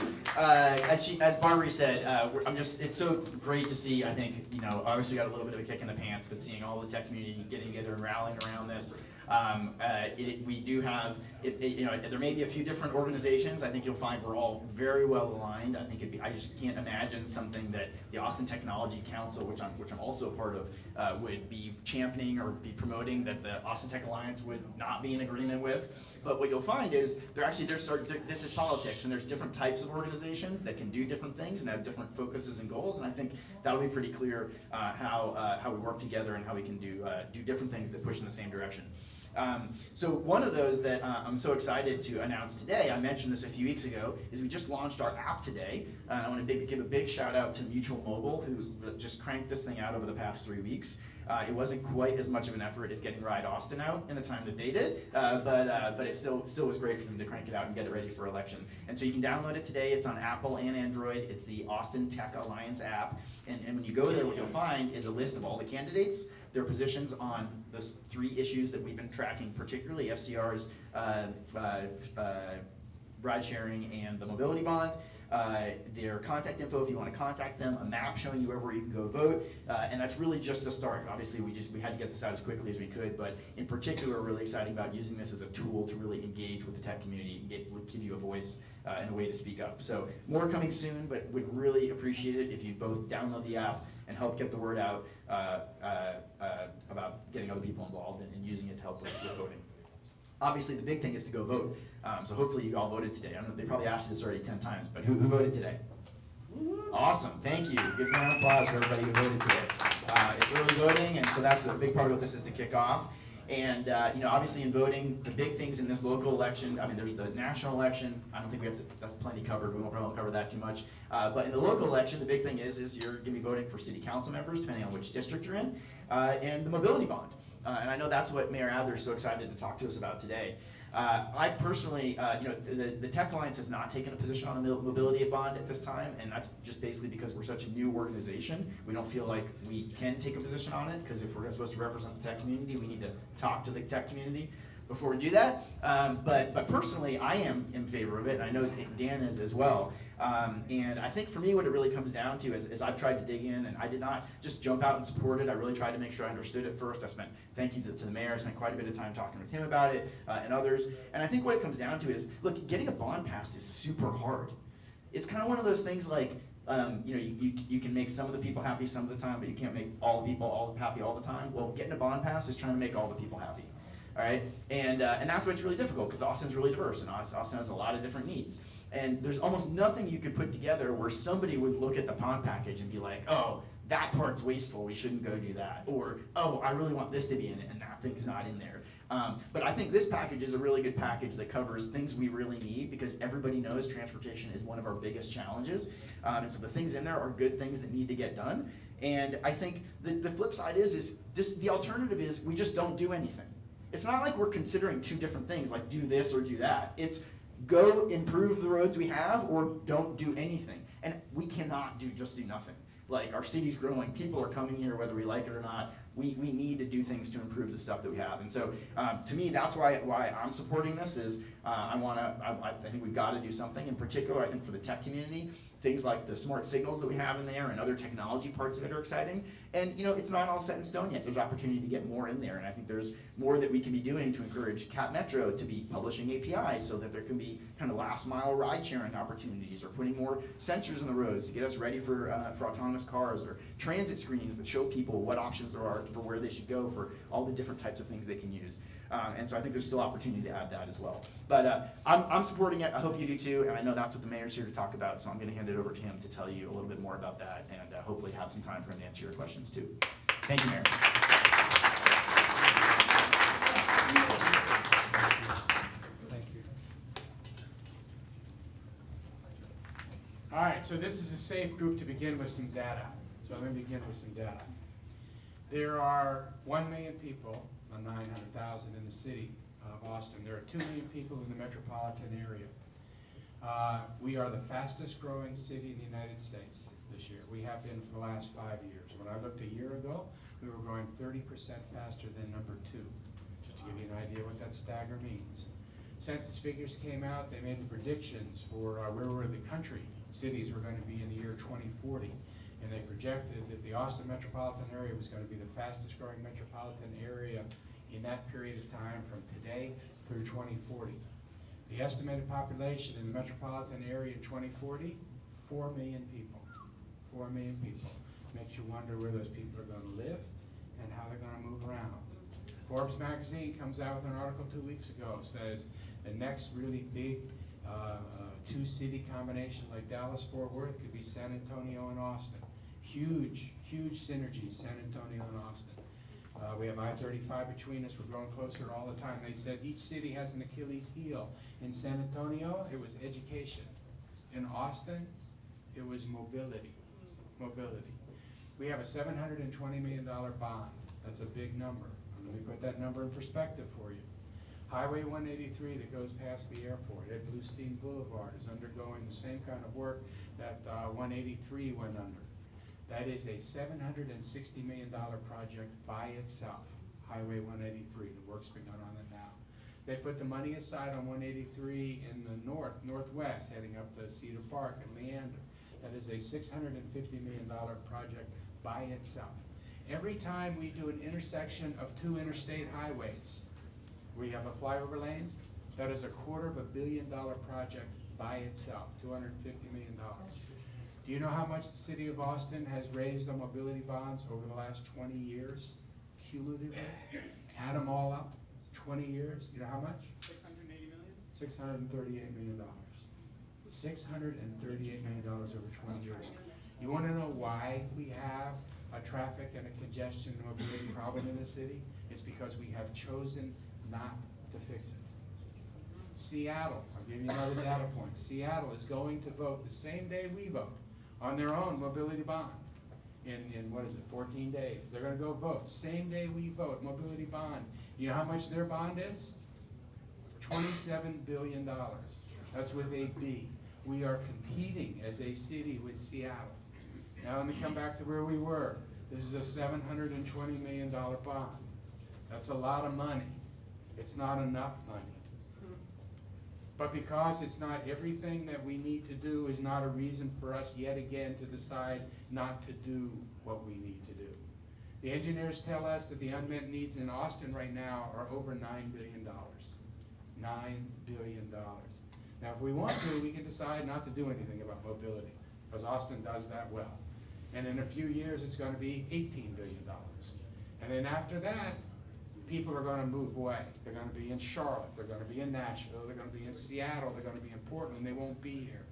As Barbary said, it's so great to see, I think, obviously got a little bit of a kick in the pants, but seeing all the tech community getting together and rallying around this. We do have, there may be a few different organizations. I think you'll find we're all very well aligned. I think I just can't imagine something that the Austin Technology Council, which I'm also a part of, would be championing or be promoting that the Austin Tech Alliance would not be in agreement with. But what you'll find is this is politics, and there's different types of organizations that can do different things and have different focuses and goals. And I think that'll be pretty clear how we work together and how we can do different things that push in the same direction. So one of those that I'm so excited to announce today, I mentioned this a few weeks ago, is we just launched our app today. I want to give a big shout out to Mutual Mobile, who just cranked this thing out over the past 3 weeks. It wasn't quite as much of an effort as getting Ride Austin out in the time that they did, but it still was great for them to crank it out and get it ready for election. And so you can download it today. It's on Apple and Android. It's the Austin Tech Alliance app. And when you go there, what you'll find is a list of all the candidates, their positions on the 3 issues that we've been tracking, particularly FCR's ride sharing and the mobility bond. Their contact info if you want to contact them, a map showing you where you can go vote, and that's really just a start. Obviously, we had to get this out as quickly as we could, but in particular, we're really excited about using this as a tool to really engage with the tech community and give you a voice and a way to speak up. So more coming soon, but would really appreciate it if you both download the app and help get the word out about getting other people involved and using it to help with voting. Obviously, the big thing is to go vote. So hopefully you all voted today. I don't know, they probably asked you this already 10 times, but who voted today? Awesome, thank you. Good round of applause for everybody who voted today. It's early voting, and so that's a big part of what this is to kick off. And obviously in voting, the big things in this local election, there's the national election. I don't think that's plenty covered. We won't cover that too much. But in the local election, the big thing is you're going to be voting for city council members, depending on which district you're in, and the mobility bond. And I know that's what Mayor Adler is so excited to talk to us about today. I personally, the Tech Alliance has not taken a position on the mobility bond at this time, and that's just basically because we're such a new organization. We don't feel like we can take a position on it, because if we're supposed to represent the tech community, we need to talk to the tech community before we do that. But personally, I am in favor of it, and I know Dan is as well. And I think for me, what it really comes down to is I've tried to dig in, and I did not just jump out and support it. I really tried to make sure I understood it first. Thank you to the mayor. I spent quite a bit of time talking with him about it and others. And I think what it comes down to is, look, getting a bond passed is super hard. It's kind of one of those things like, you can make some of the people happy some of the time, but you can't make all the people happy all the time. Well, getting a bond passed is trying to make all the people happy. all right? And that's why it's really difficult, because Austin's really diverse, and Austin has a lot of different needs. And there's almost nothing you could put together where somebody would look at the pond package and be like, oh, that part's wasteful, we shouldn't go do that. Or, oh, I really want this to be in it, and that thing's not in there. But I think this package is a really good package that covers things we really need, because everybody knows transportation is one of our biggest challenges. And so the things in there are good things that need to get done. And I think the flip side is the alternative is we just don't do anything. It's not like we're considering two different things, like do this or do that. It's go improve the roads we have or don't do anything. And we cannot just do nothing. Like, our city's growing, people are coming here whether we like it or not. We need to do things to improve the stuff that we have. And so to me, that's why I'm supporting this is I think we've got to do something. In particular, I think for the tech community, things like the smart signals that we have in there and other technology parts of it are exciting. And it's not all set in stone yet. There's opportunity to get more in there. And I think there's more that we can be doing to encourage Cat Metro to be publishing APIs so that there can be kind of last mile ride sharing opportunities, or putting more sensors in the roads to get us ready for autonomous cars, or transit screens that show people what options there are for where they should go for all the different types of things they can use. And so I think there's still opportunity to add that as well. But I'm supporting it. I hope you do too. And I know that's what the mayor's here to talk about. So I'm going to hand it over to him to tell you a little bit more about that, and hopefully have some time for him to answer your questions too. Thank you, Mayor. Thank you. All right, so this is a safe group to begin with some data. So let me begin with some data. There are 1 million people on 900,000 in the city of Austin. There are 2 million people in the metropolitan area. We are the fastest growing city in the United States this year. We have been for the last 5 years. When I looked a year ago, we were growing 30% faster than number 2, just to give you an idea what that stagger means. Census figures came out. They made the predictions for where the country cities were going to be in the year 2040. And they projected that the Austin metropolitan area was going to be the fastest growing metropolitan area in that period of time from today through 2040. The estimated population in the metropolitan area in 2040, 4 million people. 4 million people. Makes you wonder where those people are going to live and how they're going to move around. Forbes magazine comes out with an article 2 weeks ago, says the next really big two-city combination like Dallas-Fort Worth could be San Antonio and Austin. Huge synergies, San Antonio and Austin. We have I-35 between us. We're growing closer all the time. They said each city has an Achilles heel. In San Antonio, it was education. In Austin, it was mobility. We have a $720 million bond. That's a big number. Let me put that number in perspective for you. Highway 183 that goes past the airport at Bluestein Boulevard is undergoing the same kind of work that 183 went under. That is a $760 million project by itself, Highway 183. The work's begun on it now. They put the money aside on 183 in the northwest, heading up to Cedar Park and Leander. That is a $650 million project by itself. Every time we do an intersection of 2 interstate highways, we have a flyover lanes, that is a $250 million project by itself, $250 million. Do you know how much the city of Austin has raised on mobility bonds over the last 20 years? Cumulatively? Add them all up, 20 years, you know how much? 680 million? $638 million. $638 million over 20 years. You want to know why we have a traffic and a congestion and mobility problem in the city? It's because we have chosen not to fix it. Seattle, I'll give you another data point. Seattle is going to vote the same day we vote on their own mobility bond. In what is it, 14 days. They're going to go vote. Same day we vote, mobility bond. You know how much their bond is? $27 billion. That's with a B. We are competing as a city with Seattle. Now let me come back to where we were. This is a $720 million bond. That's a lot of money. It's not enough money. But because it's not everything that we need to do is not a reason for us yet again to decide not to do what we need to do. The engineers tell us that the unmet needs in Austin right now are over $9 billion. $9 billion. Now if we want to, we can decide not to do anything about mobility, because Austin does that well. And in a few years it's going to be $18 billion. And then after that, People are gonna move away. They're gonna be in Charlotte, they're gonna be in Nashville, they're gonna be in Seattle, they're gonna be in Portland, they won't be here.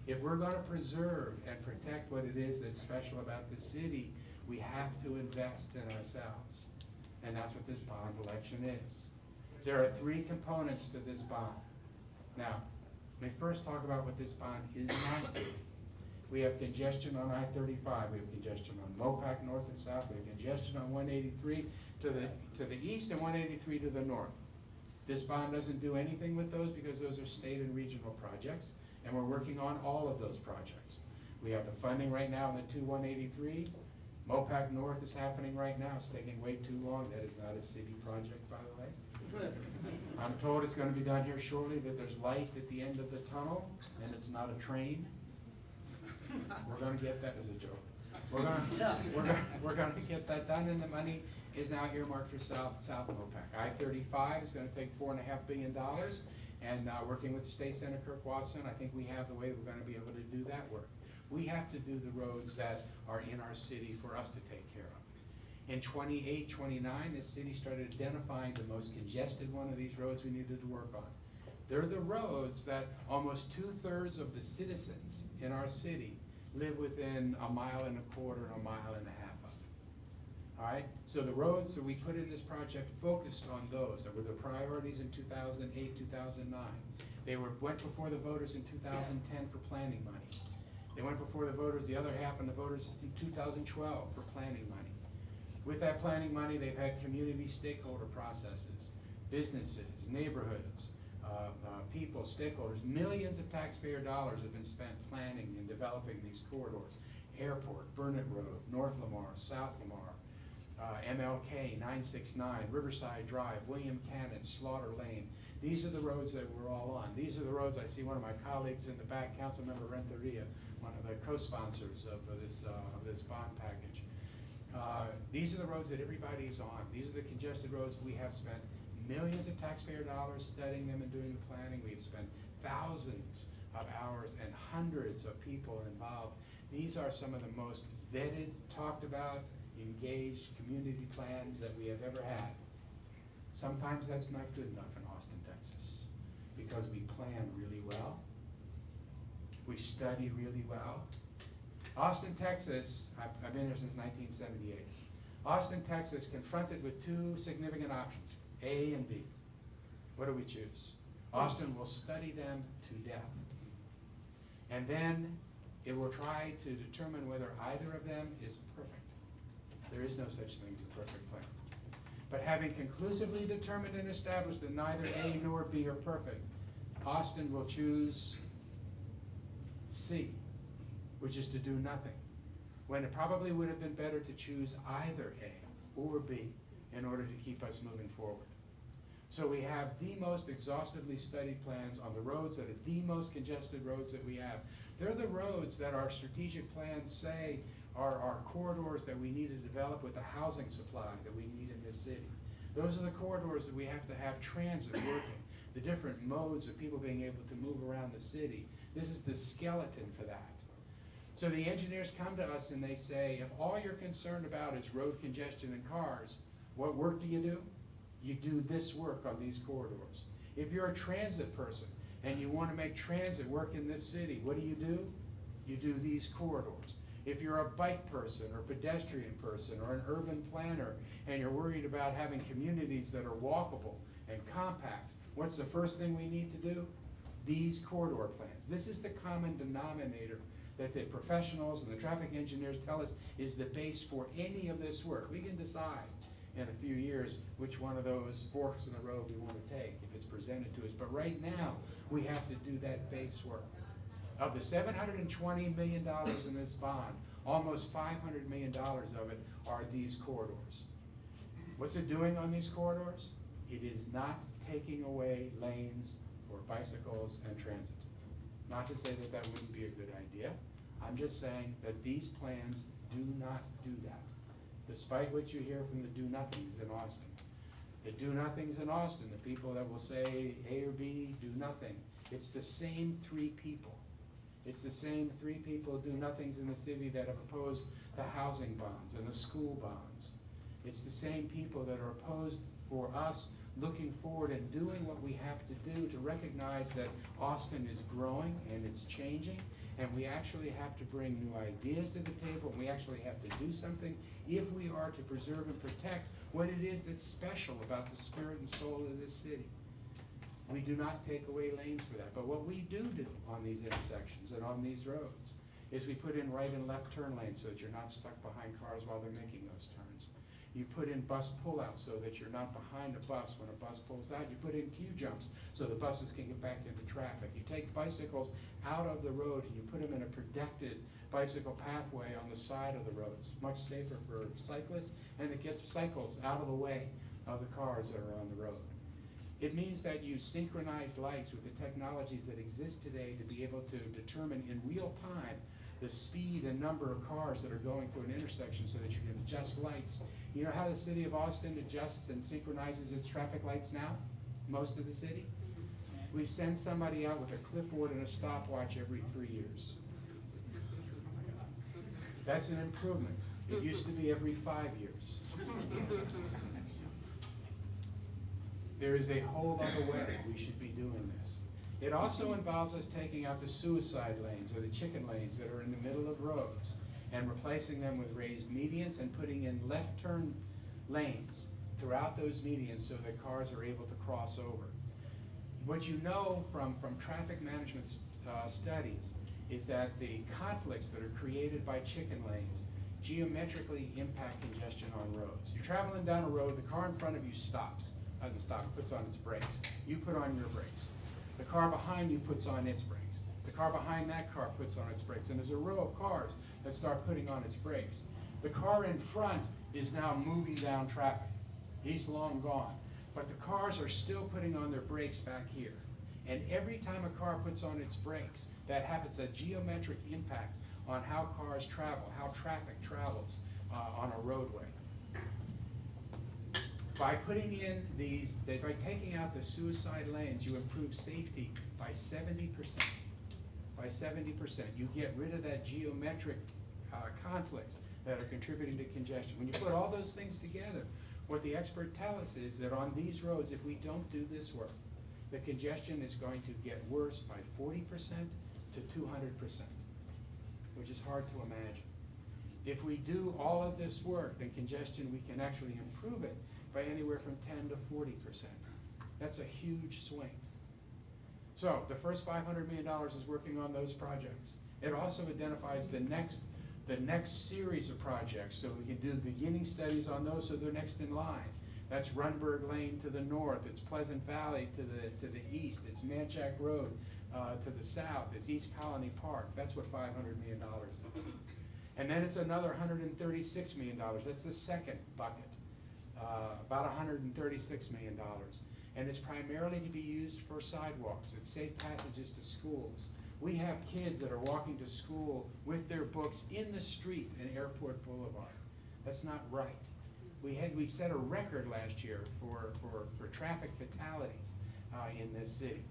If we're gonna preserve and protect what it is that's special about the city, we have to invest in ourselves. And that's what this bond election is. There are three components to this bond. Now, let me first talk about what this bond is not doing. We have congestion on I-35, we have congestion on MOPAC north and south, we have congestion on 183 to the east and 183 to the north. This bond doesn't do anything with those because those are state and regional projects, and we're working on all of those projects. We have the funding right now in the 2183. MOPAC North is happening right now. It's taking way too long. That is not a city project, by the way. I'm told it's going to be done here shortly, that there's light at the end of the tunnel, and it's not a train. We're going to get that as a joke. We're going to get that done, and the money is now earmarked for South MOPAC. I-35 is going to take $4.5 billion, and working with State Senator Kirk Watson, I think we have the way we're going to be able to do that work. We have to do the roads that are in our city for us to take care of. In 28, 29, the city started identifying the most congested one of these roads we needed to work on. They're the roads that almost 2/3 of the citizens in our city live within 1.25 miles, 1.5 miles of. All right, so the roads that we put in this project focused on those that were the priorities in 2008, 2009. They went before the voters in 2010 for planning money. They went before the voters, the other half of the voters in 2012 for planning money. With that planning money, they've had community stakeholder processes, businesses, neighborhoods, people, stakeholders. Millions of taxpayer dollars have been spent planning and developing these corridors. Airport, Burnett Road, North Lamar, South Lamar, MLK, 969, Riverside Drive, William Cannon, Slaughter Lane. These are the roads that we're all on. These are the roads, I see one of my colleagues in the back, Councilmember Renteria, one of the co-sponsors of this bond package. These are the roads that everybody is on. These are the congested roads. We have spent millions of taxpayer dollars studying them and doing the planning. We've spent thousands of hours and hundreds of people involved. These are some of the most vetted, talked about, engaged community plans that we have ever had. Sometimes that's not good enough in Austin, Texas, because we plan really well. We study really well. Austin, Texas, I've been here since 1978. Austin, Texas, confronted with two significant options, A and B. What do we choose? Austin will study them to death. And then it will try to determine whether either of them is perfect. There is no such thing as a perfect plan. But having conclusively determined and established that neither A nor B are perfect, Austin will choose C, which is to do nothing, when it probably would have been better to choose either A or B in order to keep us moving forward. So we have the most exhaustively studied plans on the roads that are the most congested roads that we have. They're the roads that our strategic plans say are corridors that we need to develop with the housing supply that we need in this city. Those are the corridors that we have to have transit working, the different modes of people being able to move around the city. This is the skeleton for that. So the engineers come to us and they say, if all you're concerned about is road congestion and cars, what work do? You do this work on these corridors. If you're a transit person and you want to make transit work in this city, what do? You do these corridors. If you're a bike person or pedestrian person or an urban planner and you're worried about having communities that are walkable and compact, what's the first thing we need to do? These corridor plans. This is the common denominator that the professionals and the traffic engineers tell us is the base for any of this work. We can decide in a few years which one of those forks in the road we want to take if it's presented to us. But right now, we have to do that base work. Of the $720 million in this bond, almost $500 million of it are these corridors. What's it doing on these corridors? It is not taking away lanes for bicycles and transit. Not to say that that wouldn't be a good idea. I'm just saying that these plans do not do that, despite what you hear from the do-nothings in Austin. The do-nothings in Austin, the people that will say A or B, do nothing, it's the same three people. It's the same three people do-nothings in the city that have opposed the housing bonds and the school bonds. It's the same people that are opposed for us looking forward and doing what we have to do to recognize that Austin is growing and it's changing, and we actually have to bring new ideas to the table, and we actually have to do something if we are to preserve and protect what it is that's special about the spirit and soul of this city. We do not take away lanes for that, but what we do on these intersections and on these roads is we put in right and left turn lanes so that you're not stuck behind cars while they're making those turns. You put in bus pullouts so that you're not behind a bus when a bus pulls out. You put in queue jumps so the buses can get back into traffic. You take bicycles out of the road and you put them in a protected bicycle pathway on the side of the road. It's much safer for cyclists, and it gets cycles out of the way of the cars that are on the road. It means that you synchronize lights with the technologies that exist today to be able to determine in real time the speed and number of cars that are going through an intersection so that you can adjust lights. You know how the city of Austin adjusts and synchronizes its traffic lights now? Most of the city? We send somebody out with a clipboard and a stopwatch every 3 years. That's an improvement. It used to be every 5 years. There is a whole other way we should be doing this. It also involves us taking out the suicide lanes or the chicken lanes that are in the middle of roads and replacing them with raised medians and putting in left turn lanes throughout those medians so that cars are able to cross over. What you know from traffic management studies is that the conflicts that are created by chicken lanes geometrically impact congestion on roads. You're traveling down a road, the car in front of you stops. Doesn't stop, puts on its brakes. You put on your brakes. The car behind you puts on its brakes. The car behind that car puts on its brakes. And there's a row of cars that start putting on its brakes. The car in front is now moving down traffic. He's long gone. But the cars are still putting on their brakes back here. And every time a car puts on its brakes, that happens a geometric impact on how cars travel, how traffic travels on a roadway. By putting in by taking out the suicide lanes, you improve safety by 70%. By 70%. You get rid of that geometric conflicts that are contributing to congestion. When you put all those things together, what the experts tell us is that on these roads, if we don't do this work, the congestion is going to get worse by 40% to 200%, which is hard to imagine. If we do all of this work, then congestion, we can actually improve it by anywhere from 10 to 40%. That's a huge swing. So the first $500 million is working on those projects. It also identifies the next series of projects, so we can do beginning studies on those so they're next in line. That's Runberg Lane to the north, it's Pleasant Valley to the east, it's Manchac Road to the south, it's East Colony Park. That's what $500 million is. And then it's another $136 million. That's the second bucket. About $136 million. And it's primarily to be used for sidewalks. It's safe passages to schools. We have kids that are walking to school with their books in the street in Airport Boulevard. That's not right. We set a record last year for traffic fatalities in this city.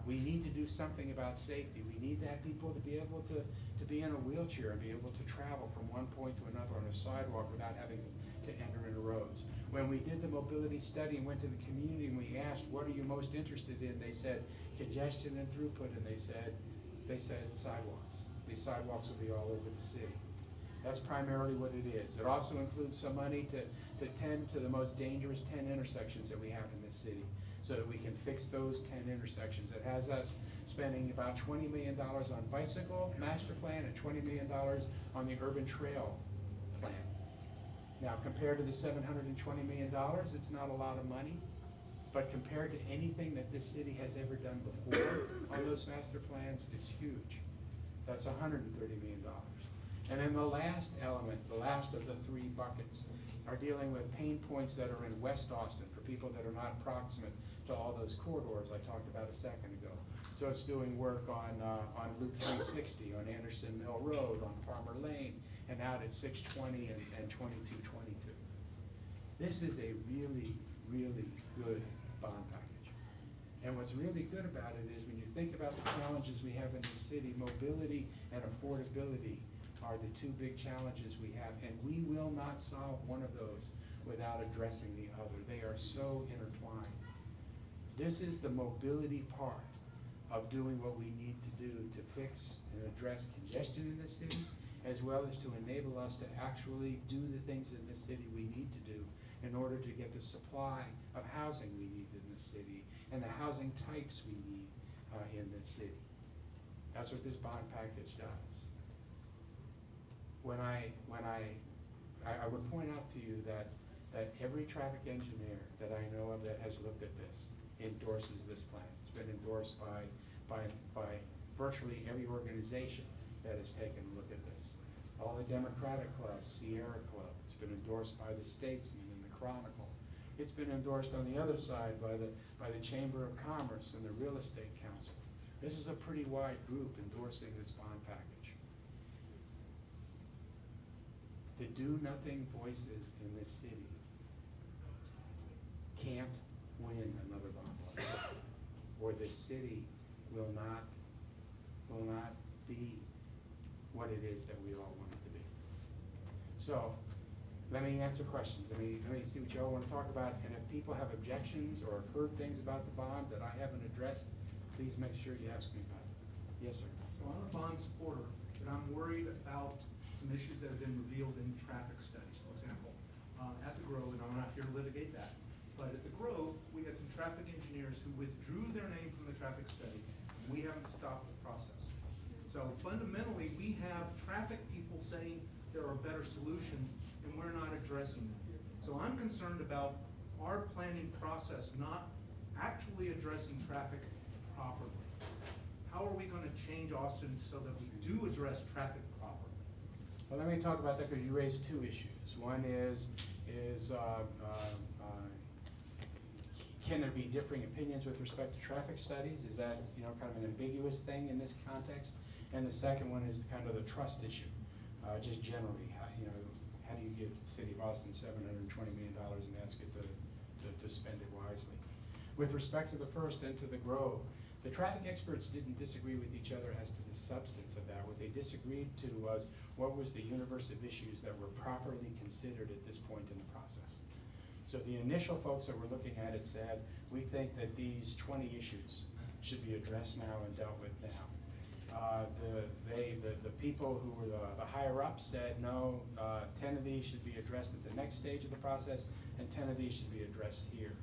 We need to do something about safety. We need to have people to be able to be in a wheelchair and be able to travel from one point to another on a sidewalk without having to enter into roads. When we did the mobility study and went to the community and we asked, what are you most interested in? They said congestion and throughput, and they said sidewalks. These sidewalks will be all over the city. That's primarily what it is. It also includes some money to tend to the most dangerous 10 intersections that we have in this city, so that we can fix those 10 intersections. It has us spending about $20 million on bicycle master plan and $20 million on the urban trail plan. Now, compared to the $720 million, it's not a lot of money, but compared to anything that this city has ever done before on those master plans, it's huge. That's $130 million. And then the last element, the last of the three buckets, are dealing with pain points that are in West Austin for people that are not proximate to all those corridors I talked about a second ago. So it's doing work on Loop 360, on Anderson Mill Road, on Palmer Lane, and out at 620 and 2222. This is a really, really good bond package. And what's really good about it is when you think about the challenges we have in the city, mobility and affordability are the two big challenges we have, and we will not solve one of those without addressing the other. They are so intertwined. This is the mobility part of doing what we need to do to fix and address congestion in the city, as well as to enable us to actually do the things in this city we need to do in order to get the supply of housing we need in the city and the housing types we need in this city. That's what this bond package does. I would point out to you that every traffic engineer that I know of that has looked at this endorses this plan. It's been endorsed by virtually every organization that has taken a look at this. All the Democratic clubs, Sierra Club, it's been endorsed by the Statesman and the Chronicle. It's been endorsed on the other side by the Chamber of Commerce and the Real Estate Council. This is a pretty wide group endorsing this bond package. The do-nothing voices in this city can't win another bond election, or the city will not be what it is that we all want it to be. So, let me answer questions. Let me see what you all want to talk about, and if people have objections or have heard things about the bond that I haven't addressed, please make sure you ask me about it. Yes, sir. So I'm a bond supporter, but I'm worried about some issues that have been revealed in traffic studies. For example, at the Grove, and I'm not here to litigate that, but at the Grove, we had some traffic engineers who withdrew their name from the traffic study, and we haven't stopped the process. So fundamentally, we have traffic people saying there are better solutions, and we're not addressing them. So I'm concerned about our planning process not actually addressing traffic properly. How are we going to change Austin so that we do address traffic properly? Well, let me talk about that because you raised two issues. One is can there be differing opinions with respect to traffic studies? Is that kind of an ambiguous thing in this context? And the second one is kind of the trust issue, just generally. How do you give the city of Austin $720 million and ask it to spend it wisely? With respect to the first and to the Grove, the traffic experts didn't disagree with each other as to the substance of that. What they disagreed to was what was the universe of issues that were properly considered at this point in the process. So the initial folks that were looking at it said, we think that these 20 issues should be addressed now and dealt with now. The people who were the higher ups said, no, 10 of these should be addressed at the next stage of the process, and 10 of these should be addressed here.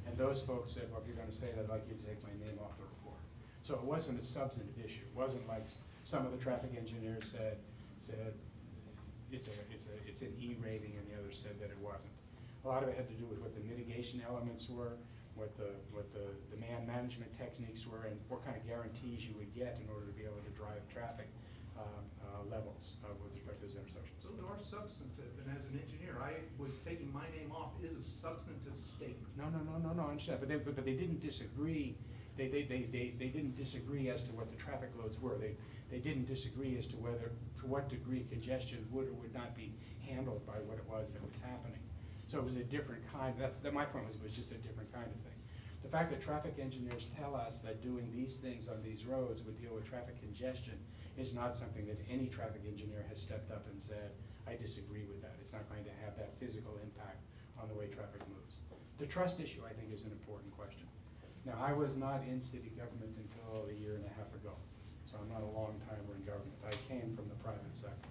And those folks said, well, if you're going to say that, I'd like you to take my name off the report. So it wasn't a substantive issue. It wasn't like some of the traffic engineers said it's an E rating, and the others said that it wasn't. A lot of it had to do with what the mitigation elements were, what the demand management techniques were, and what kind of guarantees you would get in order to be able to drive traffic levels with respect to those intersections. So there are substantive, and as an engineer, taking my name off is a substantive statement. No, I understand, but they didn't disagree. They didn't disagree as to what the traffic loads were. They didn't disagree as to what degree congestion would or would not be handled by what it was that was happening. So it was a different kind. My point was it was just a different kind of thing. The fact that traffic engineers tell us that doing these things on these roads would deal with traffic congestion is not something that any traffic engineer has stepped up and said, I disagree with that. It's not going to have that physical impact on the way traffic moves. The trust issue, I think, is an important question. Now, I was not in city government until a year and a half ago, so I'm not a long timer in government. I came from the private sector.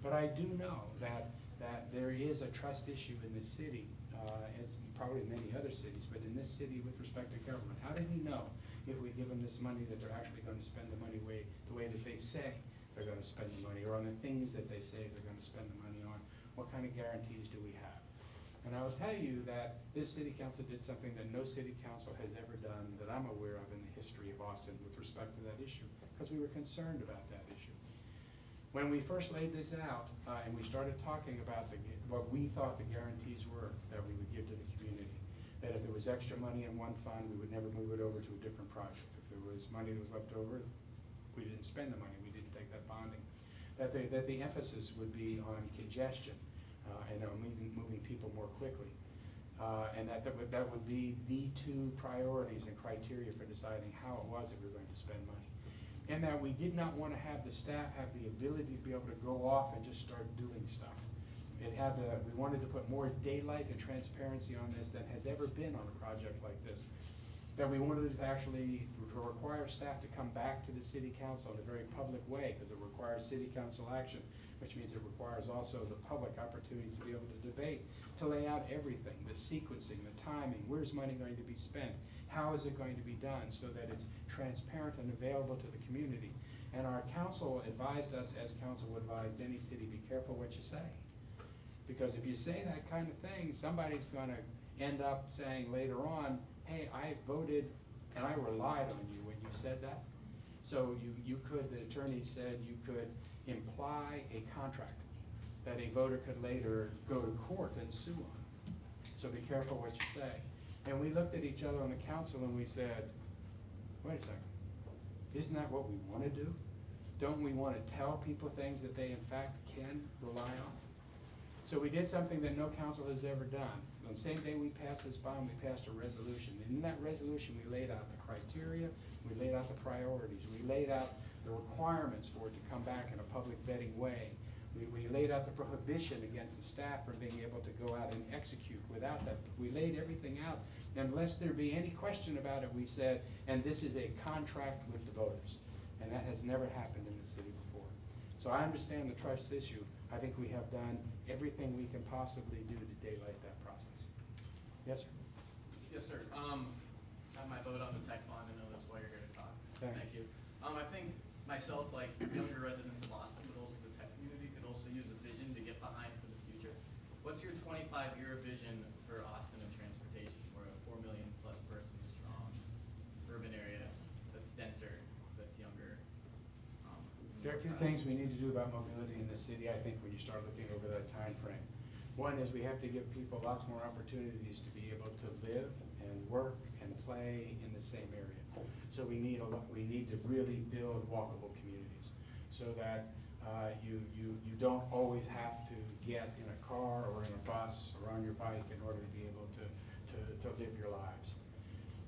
But I do know that there is a trust issue in this city, as probably many other cities, but in this city with respect to government. How do we know if we give them this money that they're actually going to spend the money the way that they say they're going to spend the money, or on the things that they say they're going to spend the money on? What kind of guarantees do we have? And I will tell you that this city council did something that no city council has ever done that I'm aware of in the history of Austin with respect to that issue, because we were concerned about that issue. When we first laid this out and we started talking about what we thought the guarantees were that we would give to the community, that if there was extra money in one fund, we would never move it over to a different project. If there was money that was left over, we didn't spend the money, we didn't take that bonding. That the emphasis would be on congestion and on moving people more quickly. And that would be the two priorities and criteria for deciding how it was that we were going to spend money. and that we did not want to have the staff have the ability to be able to go off and just start doing stuff. We wanted to put more daylight and transparency on this than has ever been on a project like this. That we wanted to actually require staff to come back to the city council in a very public way, because it requires city council action, which means it requires also the public opportunity to be able to debate, to lay out everything, the sequencing, the timing, where's money going to be spent, how is it going to be done, so that it's transparent and available to the community. And our council advised us, as council would advise any city, be careful what you say. Because if you say that kind of thing, somebody's gonna end up saying later on, hey, I voted and I relied on you when you said that. So you could, the attorney said, you could imply a contract that a voter could later go to court and sue on. So be careful what you say. And we looked at each other on the council and we said, wait a second, isn't that what we want to do? Don't we want to tell people things that they in fact can rely on? So we did something that no council has ever done. On the same day we passed this bond, we passed a resolution. And in that resolution, we laid out the criteria, we laid out the priorities, we laid out the requirements for it to come back in a public vetting way. We laid out the prohibition against the staff from being able to go out and execute without that. We laid everything out. Unless there be any question about it, we said, and this is a contract with the voters. And that has never happened in the city before. So I understand the trust issue. I think we have done everything we can possibly do to daylight that process. Yes, sir? Yes, sir. I have my vote on the tech bond. I know that's why you're here to talk. Thanks. Thank you. I think myself, like younger residents of Austin, but also the tech community, could also use a vision to get behind for the future. What's your 25-year vision for Austin and transportation? We're a 4 million plus person strong urban area that's denser, that's younger. There are two things we need to do about mobility in this city, I think, when you start looking over that time frame. One is we have to give people lots more opportunities to be able to live and work and play in the same area. So we need to really build walkable communities so that you don't always have to get in a car or in a bus or on your bike in order to be able to live your lives.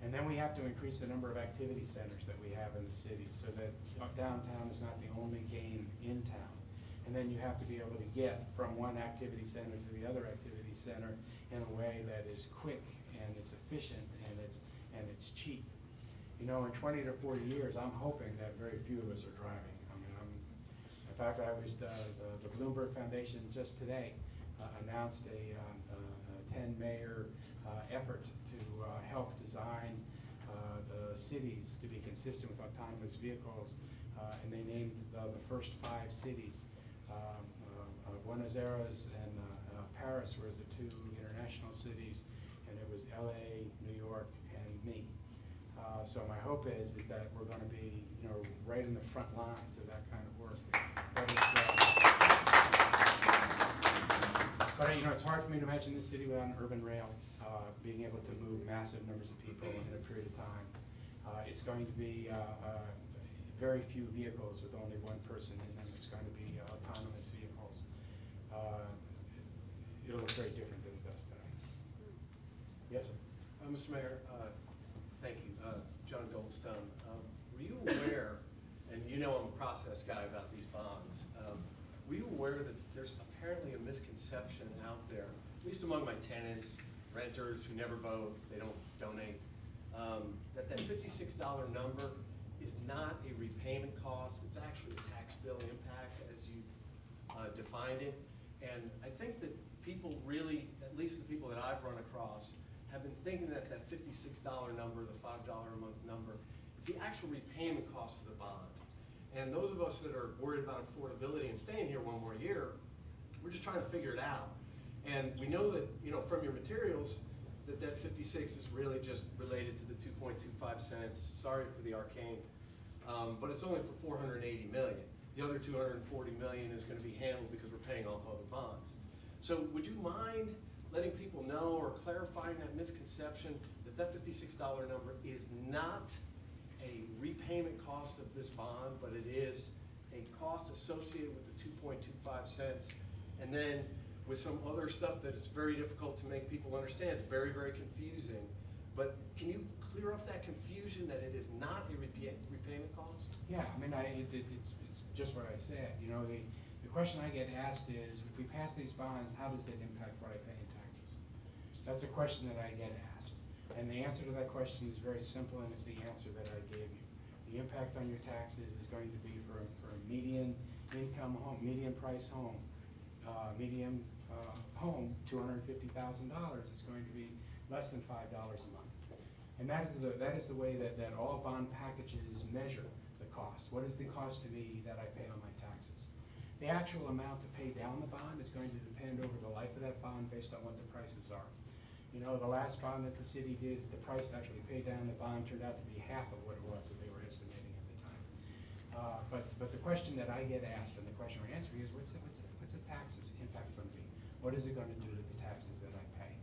And then we have to increase the number of activity centers that we have in the city so that downtown is not the only game in town. And then you have to be able to get from one activity center to the other activity center in a way that is quick and it's efficient and it's cheap. You know, in 20 to 40 years, I'm hoping that very few of us are driving. I mean, in fact, I was the Bloomberg Foundation just today announced a 10-mayor effort to help design the cities to be consistent with autonomous vehicles, and they named the first 5 cities. Buenos Aires and Paris were the 2 international cities, and it was LA, New York, and me. So my hope is that we're going to be, you know, right in the front lines of that kind of work. But you know, it's hard for me to imagine this city without an urban rail, being able to move massive numbers of people in a period of time. It's going to be very few vehicles with only one person in them. It's going to be autonomous vehicles. It'll look very different than it does today. Yes, sir? Mr. Mayor, thank you. John Goldstone. Were you aware, and you know I'm a process guy about these bonds, were you aware that there's apparently a misconception out there, at least among my tenants, renters who never vote, they don't donate, that $56 number is not a repayment cost, it's actually a tax bill impact as you've defined it. And I think that people really, at least the people that I've run across, have been thinking that that $56 number, the $5 a month number, is the actual repayment cost of the bond. And those of us that are worried about affordability and staying here one more year, we're just trying to figure it out. And we know that, you know, from your materials, that 56 is really just related to the 2.25 cents. Sorry for the arcane, but it's only for 480 million. The other 240 million is going to be handled because we're paying off other bonds. So would you mind letting people know or clarifying that misconception that that $56 number is not a repayment cost of this bond, but it is a cost associated with the 2.25 cents, and then with some other stuff that is very difficult to make people understand. It's very, very confusing. But can you clear up that confusion that it is not a repayment cost? Yeah, I mean, it's just what I said. You know, the question I get asked is, if we pass these bonds, how does it impact what I pay in taxes? That's a question that I get asked. And the answer to that question is very simple, and it's the answer that I gave you. The impact on your taxes is going to be for a median income home, median price home, home, $250,000 is going to be less than $5 a month. And that is the way that all bond packages measure the cost. What is the cost to me that I pay on my taxes? The actual amount to pay down the bond is going to depend over the life of that bond based on what the prices are. You know, the last bond that the city did, the price to actually pay down the bond turned out to be half of what it was that they were estimating at the time. But the question that I get asked and the question we're answering is, what's the taxes impact going to be? What is it going to do to the taxes that I pay?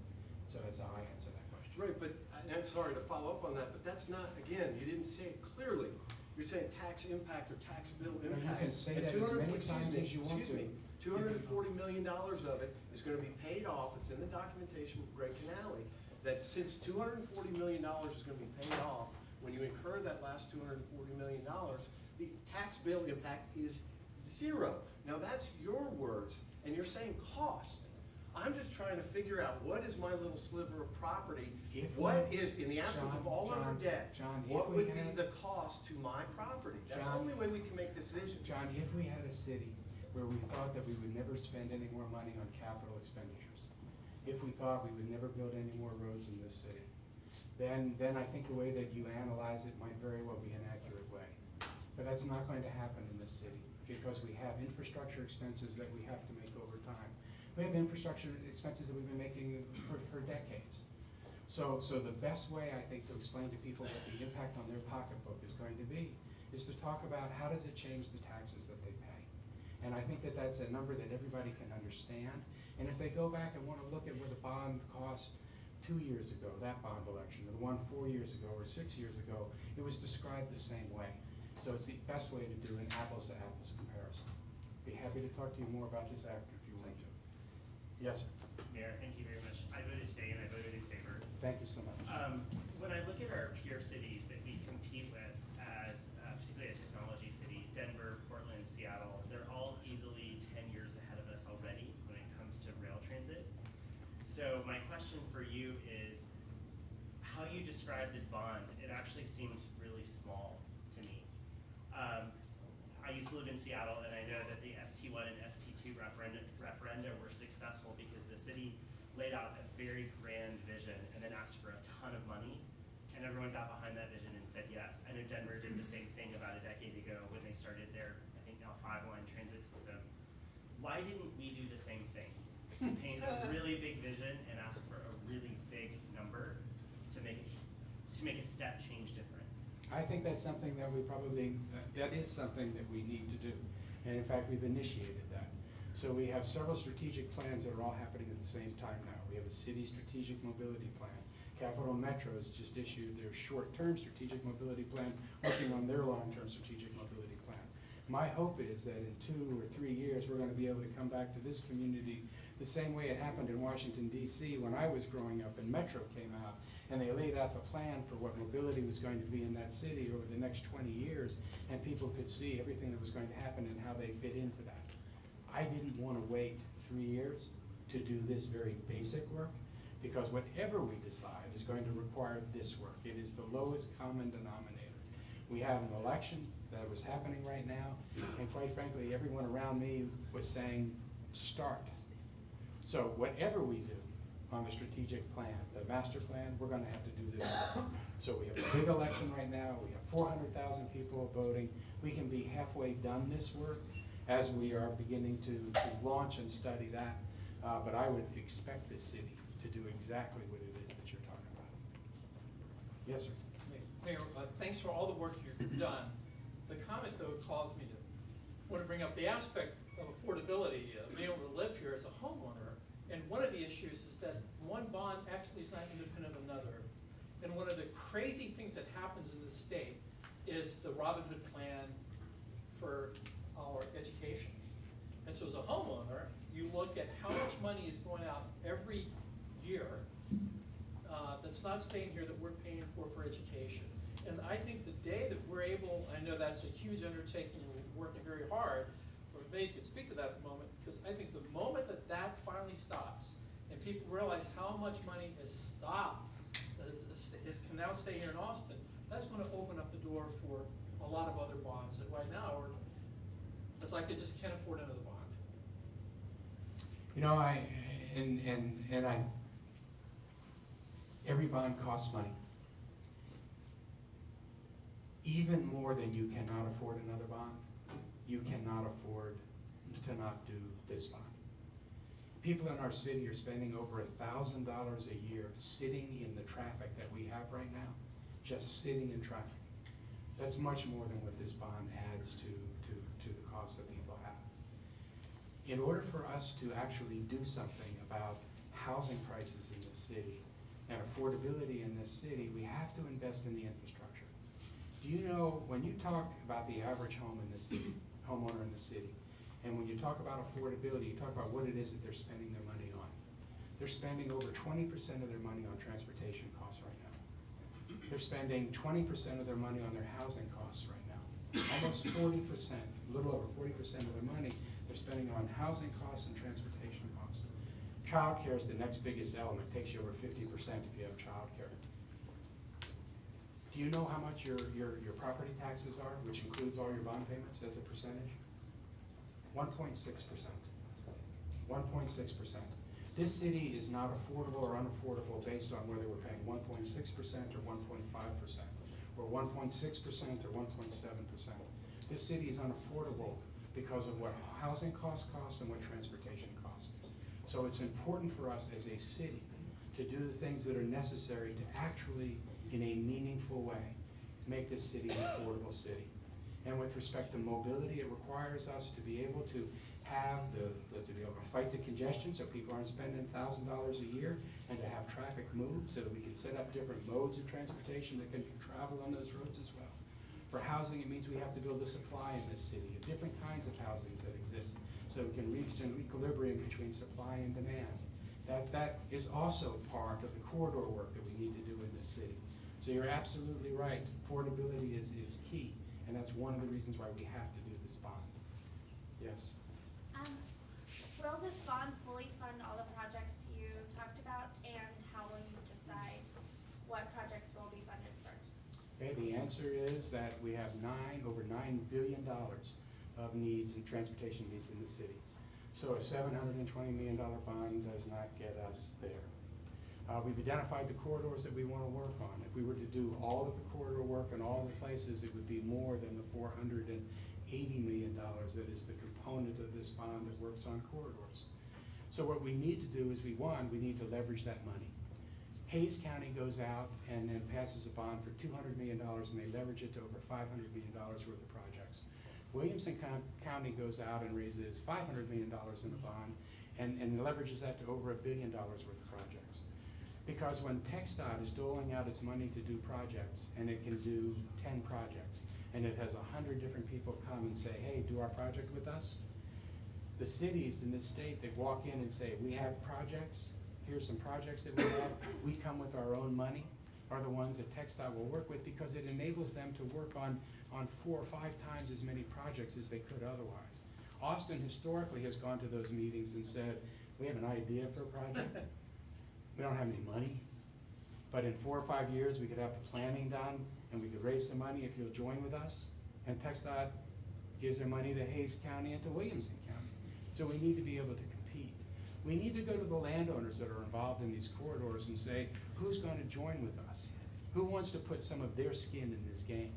So that's how I answer that question. Right, but and I'm sorry to follow up on that, but that's not, again, you didn't say it clearly. You're saying tax impact or tax bill impact. You can say And that as many times as you want to. $240 million of it is going to be paid off. It's in the documentation with Greg Canale, that since $240 million is going to be paid off, when you incur that last $240 million, the tax bill impact is zero. Now that's your words, and you're saying cost. I'm just trying to figure out what is my little sliver of property, what is, in the absence of all other debt, what would be the cost to my property? That's the only way we can make decisions. John, if we had a city where we thought that we would never spend any more money on capital expenditures, if we thought we would never build any more roads in this city, then I think the way that you analyze it might very well be an accurate way. But that's not going to happen in this city because we have infrastructure expenses that we have to make over time. We have infrastructure expenses that we've been making for decades. So the best way, I think, to explain to people what the impact on their pocketbook is going to be is to talk about how does it change the taxes that they pay. And I think that that's a number that everybody can understand. And if they go back and want to look at what the bond cost 2 years ago, that bond election, or the one 4 years ago or 6 years ago, it was described the same way. So it's the best way to do an apples to apples comparison. Be happy to talk to you more about this after if you want to. Yes, sir. Mayor, thank you very much. I voted today and I voted in favor. Thank you so much. When I look at our peer cities that we compete with as particularly a technology city, Denver, Portland, Seattle, they're all easily 10 years ahead of us already when it comes to rail transit. So my question for you is, how you describe this bond, it actually seemed really small to me. I used to live in Seattle, and I know that the ST1 and ST2 referenda were successful because the city laid out a very grand vision and then asked for a ton of money, and everyone got behind that vision and said yes. I know Denver did the same thing about a decade ago when they started their, I think now 5-line transit system. Why didn't we do the same thing? Paint a really big vision and ask for a really big number to make a step change difference? I think that's something that we probably, that is something that we need to do. And in fact, we've initiated that. So we have several strategic plans that are all happening at the same time now. We have a city strategic mobility plan. Capital Metros just issued their short-term strategic mobility plan, working on their long-term strategic mobility plan. My hope is that in 2 or 3 years, we're going to be able to come back to this community the same way it happened in Washington, D.C. when I was growing up and Metro came out, and they laid out the plan for what mobility was going to be in that city over the next 20 years, and people could see everything that was going to happen and how they fit into that. I didn't want to wait 3 years to do this very basic work, because whatever we decide is going to require this work. It is the lowest common denominator. We have an election that was happening right now, and quite frankly, everyone around me was saying, start. So whatever we do on the strategic plan, the master plan, we're going to have to do this work. So we have a big election right now. We have 400,000 people voting. We can be halfway done this work as we are beginning to launch and study that. But I would expect this city to do exactly what it is that you're talking about. Yes, sir. Mayor, thanks for all the work you've done. The comment, though, caused me to want to bring up the aspect of affordability. Being able to live here as a homeowner, and one of the issues is that one bond actually is not independent of another. And one of the crazy things that happens in the state is the Robin Hood plan for our education. And so as a homeowner, you look at how much money is going out every year that's not staying here that we're paying for education. And I think the day that we're able, I know that's a huge undertaking and we're working very hard, or maybe you could speak to that at the moment, because I think the moment that that finally stops and people realize how much money has stopped, can now stay here in Austin, that's going to open up the door for a lot of other bonds that right now are, it's like they just can't afford another bond. You know, every bond costs money. Even more than you cannot afford another bond, you cannot afford to not do this bond. People in our city are spending over $1,000 a year sitting in the traffic that we have right now, just sitting in traffic. That's much more than what this bond adds to the cost that people have. In order for us to actually do something about housing prices in this city and affordability in this city, we have to invest in the infrastructure. Do you know, when you talk about the average home in this city, homeowner in the city, and when you talk about affordability, you talk about what it is that they're spending their money on. They're spending over 20% of their money on transportation costs right now. They're spending 20% of their money on their housing costs right now. Almost 40%, a little over 40% of their money they're spending on housing costs and transportation costs. Childcare is the next biggest element. It takes you over 50% if you have childcare. Do you know how much your property taxes are, which includes all your bond payments as a percentage? 1.6%. 1.6%. This city is not affordable or unaffordable based on whether we're paying 1.6% or 1.5%, or 1.6% or 1.7%. This city is unaffordable because of what housing costs and what transportation costs. So it's important for us as a city to do the things that are necessary to actually, in a meaningful way, make this city an affordable city. And with respect to mobility, it requires us to be able to have to be able to fight the congestion so people aren't spending $1,000 a year, and to have traffic move so that we can set up different modes of transportation that can travel on those roads as well. For housing, it means we have to build a supply in this city of different kinds of housings that exist so we can reach an equilibrium between supply and demand. That is also part of the corridor work that we need to do in this city. So you're absolutely right. Affordability is key, and that's one of the reasons why we have to do this bond. Yes? Will this bond fully fund all the projects you talked about, and how will you decide what projects will be funded first? Okay, the answer is that we have over $9 billion of needs and transportation needs in the city. So a $720 million bond does not get us there. We've identified the corridors that we want to work on. If we were to do all of the corridor work in all the places, it would be more than the $480 million that is the component of this bond that works on corridors. So what we need to do is we need to leverage that money. Hayes County goes out and then passes a bond for $200 million, and they leverage it to over $500 million worth of projects. Williamson County goes out and raises $500 million in a bond and leverages that to over $1 billion worth of projects. Because when TxDOT is doling out its money to do projects, and it can do 10 projects, and it has 100 different people come and say, hey, do our project with us, the cities in this state that walk in and say, we have projects, here's some projects that we have, we come with our own money, are the ones that TxDOT will work with, because it enables them to work on 4 or 5 times as many projects as they could otherwise. Austin historically has gone to those meetings and said, we have an idea for a project, we don't have any money, but in 4 or 5 years we could have the planning done and we could raise some money if you'll join with us. And TxDOT gives their money to Hayes County and to Williamson County. So we need to be able to compete. We need to go to the landowners that are involved in these corridors and say, who's going to join with us? Who wants to put some of their skin in this game?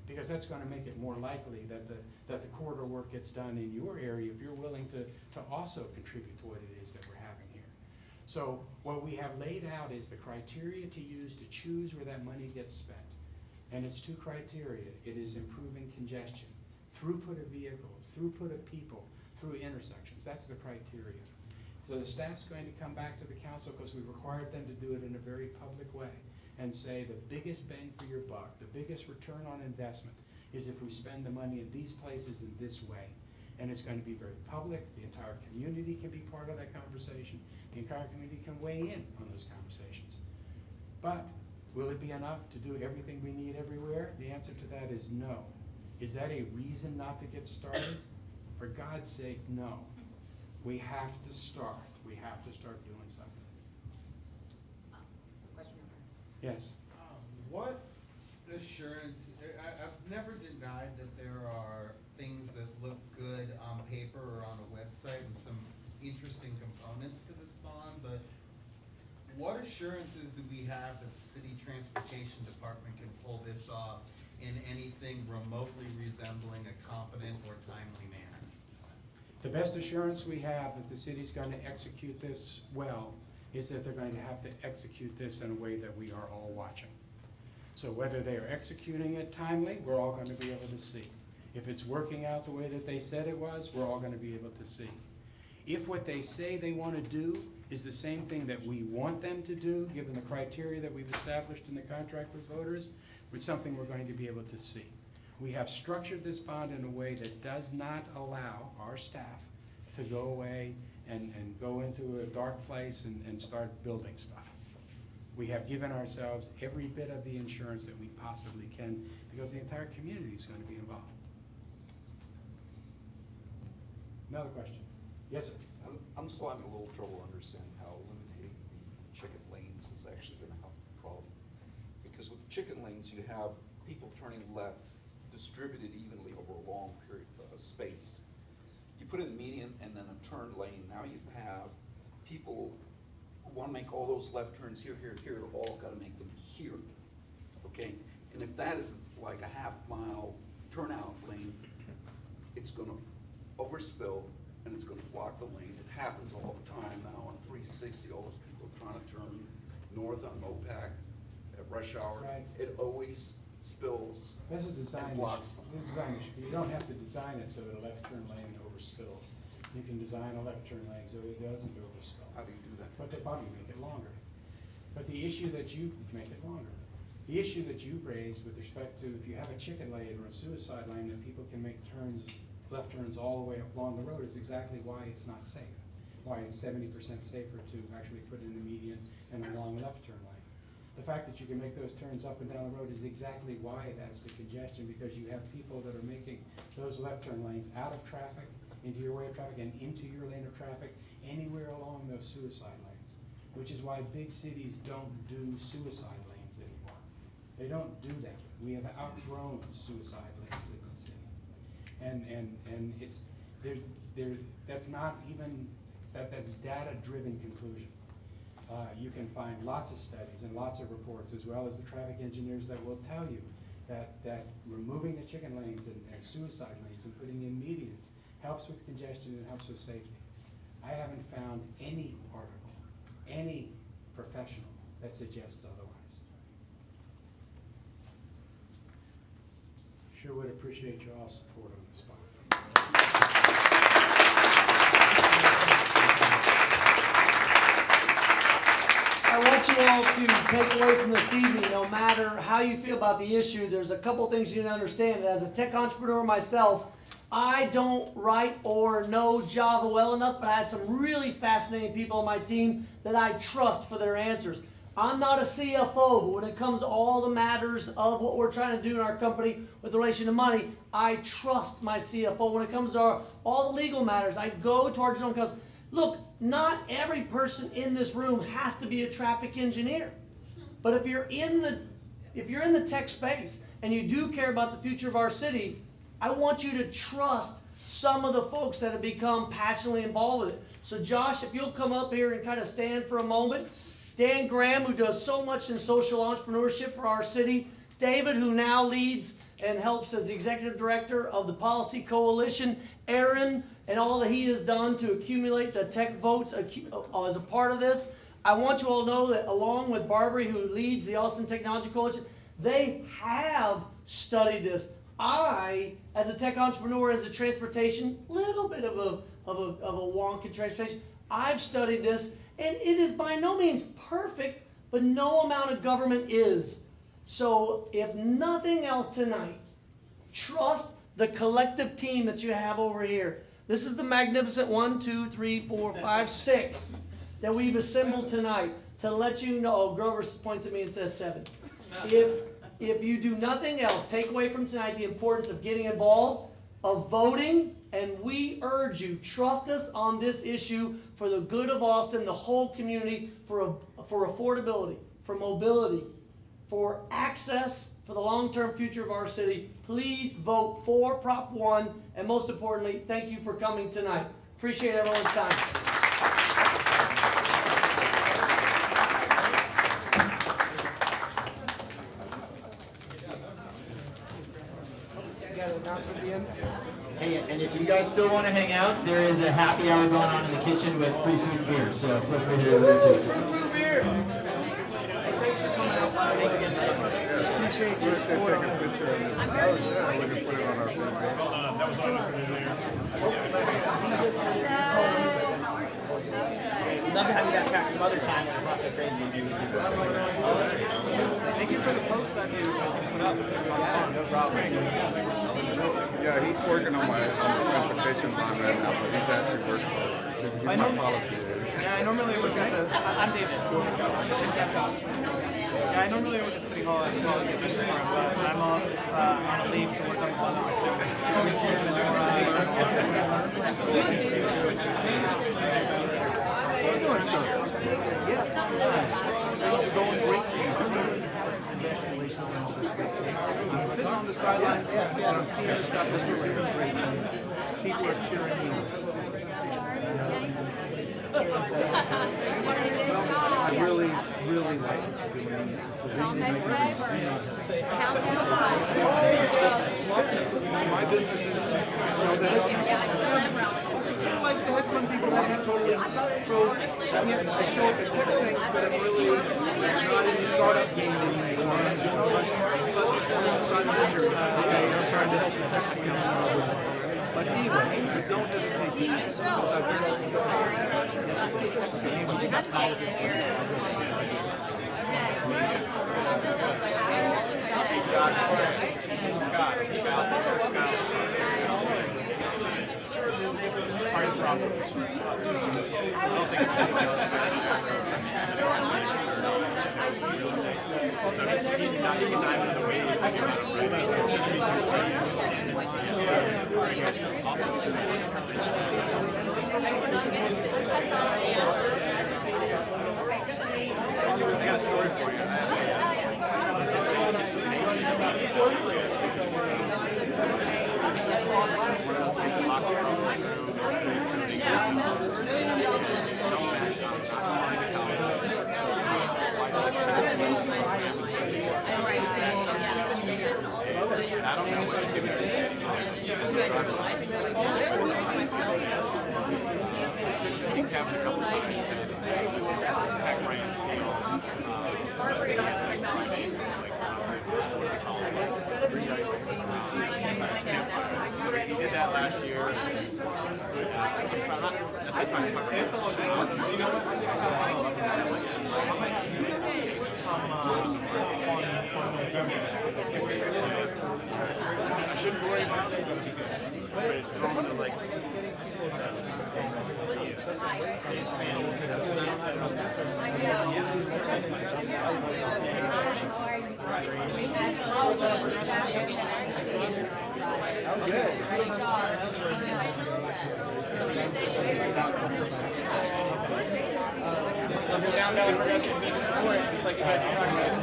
Because that's going to make it more likely that the corridor work gets done in your area if you're willing to also contribute to what it is that we're having here. So what we have laid out is the criteria to use to choose where that money gets spent. And it's 2 criteria. It is improving congestion, throughput of vehicles, throughput of people, through intersections. That's the criteria. So the staff's going to come back to the council, because we required them to do it in a very public way, and say the biggest bang for your buck, the biggest return on investment is if we spend the money in these places in this way. And it's going to be very public. The entire community can be part of that conversation. The entire community can weigh in on those conversations. But will it be enough to do everything we need everywhere? The answer to that is no. Is that a reason not to get started? For God's sake, no. We have to start. We have to start doing something. Yes. What assurance, I've never denied that there are things that look good on paper or on a website and some interesting components to this bond, but what assurances do we have that the city transportation department can pull this off in anything remotely resembling a competent or timely manner? The best assurance we have that the city's going to execute this well is that they're going to have to execute this in a way that we are all watching. So whether they are executing it timely, we're all going to be able to see. If it's working out the way that they said it was, we're all going to be able to see. If what they say they want to do is the same thing that we want them to do, given the criteria that we've established in the contract with voters, it's something we're going to be able to see. We have structured this bond in a way that does not allow our staff to go away and go into a dark place and start building stuff. We have given ourselves every bit of the insurance that we possibly can because the entire community is going to be involved. Another question. Yes, sir. I'm still having a little trouble understanding how eliminating the chicken lanes is actually going to help the problem. Because with the chicken lanes, you have people turning left distributed evenly over a long period of space. You put in a median and then a turn lane, now you have people who want to make all those left turns here, here, here, all got to make them here, okay? And if that is like a half-mile turnout lane, it's going to overspill and it's going to block the lane. It happens all the time now on 360, all those people trying to turn north on Mopac at rush hour. Right. It always spills That's a design and blocks issue. It's a design issue. You don't have to design it so that a left turn lane overspills. You can design a left turn lane so it doesn't overspill. How do you do that? But they probably make it longer. But the issue that you make it longer. The issue that you've raised with respect to if you have a chicken lane or a suicide lane that people can make turns, left turns all the way along the road is exactly why it's not safe. Why it's 70% safer to actually put in a median and a long left turn lane. The fact that you can make those turns up and down the road is exactly why it adds to congestion, because you have people that are making those left turn lanes out of traffic, into your way of traffic, and into your lane of traffic, anywhere along those suicide lanes, which is why big cities don't do suicide lanes anymore. They don't do that. We have outgrown suicide lanes in the city. And it's, that's not even, that's data-driven conclusion. You can find lots of studies and lots of reports, as well as the traffic engineers that will tell you that removing the chicken lanes and suicide lanes and putting in medians helps with congestion and helps with safety. I haven't found any article, any professional that suggests otherwise. Sure would appreciate your all support on this part. I want you all to take away from this evening, no matter how you feel about the issue, there's a couple things you need to understand. As a tech entrepreneur myself, I don't write or know Java well enough, but I have some really fascinating people on my team that I trust for their answers. I'm not a CFO, but when it comes to all the matters of what we're trying to do in our company with relation to money, I trust my CFO. When it comes to all the legal matters, I go to our general counsel. Look, not every person in this room has to be a traffic engineer. But if you're in the tech space and you do care about the future of our city, I want you to trust some of the folks that have become passionately involved with it. So Josh, if you'll come up here and kind of stand for a moment. Dan Graham, who does so much in social entrepreneurship for our city. David, who now leads and helps as the executive director of the Policy Coalition. Aaron, and all that he has done to accumulate the TechVotes as a part of this. I want you all to know that along with Barbary, who leads the Austin Technology Coalition, they have studied this. I, as a tech entrepreneur, as a transportation, little bit of a wonk in transportation, I've studied this, and it is by no means perfect, but no amount of government is. So if nothing else tonight, trust the collective team that you have over here. This is the magnificent 1, 2, 3, 4, 5, 6 that we've assembled tonight. to let you know, Grover points at me and says 7. If you do nothing else, take away from tonight the importance of getting involved, of voting, and we urge you, trust us on this issue for the good of Austin, the whole community, for affordability, for mobility, for access, for the long-term future of our city. Please vote for Prop 1, and most importantly, thank you for coming tonight. Appreciate everyone's time. Hey, and if you guys still want to hang out, there is a happy hour going on in the kitchen with free food and beer, so feel free to do that too. Fruit beer. Thanks for coming out. Appreciate your support. Love to have you back some other time when it's not so crazy. Thank you for the post that you put up. No problem. Yeah, he's working on my transportation bond right now, but he's actually working on it. He's my policy there. Yeah, I normally work as I'm David. Yeah, I normally work at City Hall as well as the Adventure Forum, but I'm on a leave to work on the fund. How you doing, sir? Yes. Things are going great. Congratulations on this. I'm sitting on the sidelines, but I'm seeing this stuff. This is really great. People are cheering me on. I really like doing it. My business is, it's sort of like the hedge fund people have me totally, so I show up at tech things, but I'm really not in the startup game anymore. I'm doing a bunch of side ventures. I'm trying to help the tech accounts. But anyway, don't hesitate to ask. I got a story for you. I don't know what to give it. I've seen Kevin a couple times. Tech brands. He did that last year. I'm not necessarily trying to talk about it. You know what? I shouldn't worry about it, but it's thrown to like. Down progressive needs support, just like you guys are talking about.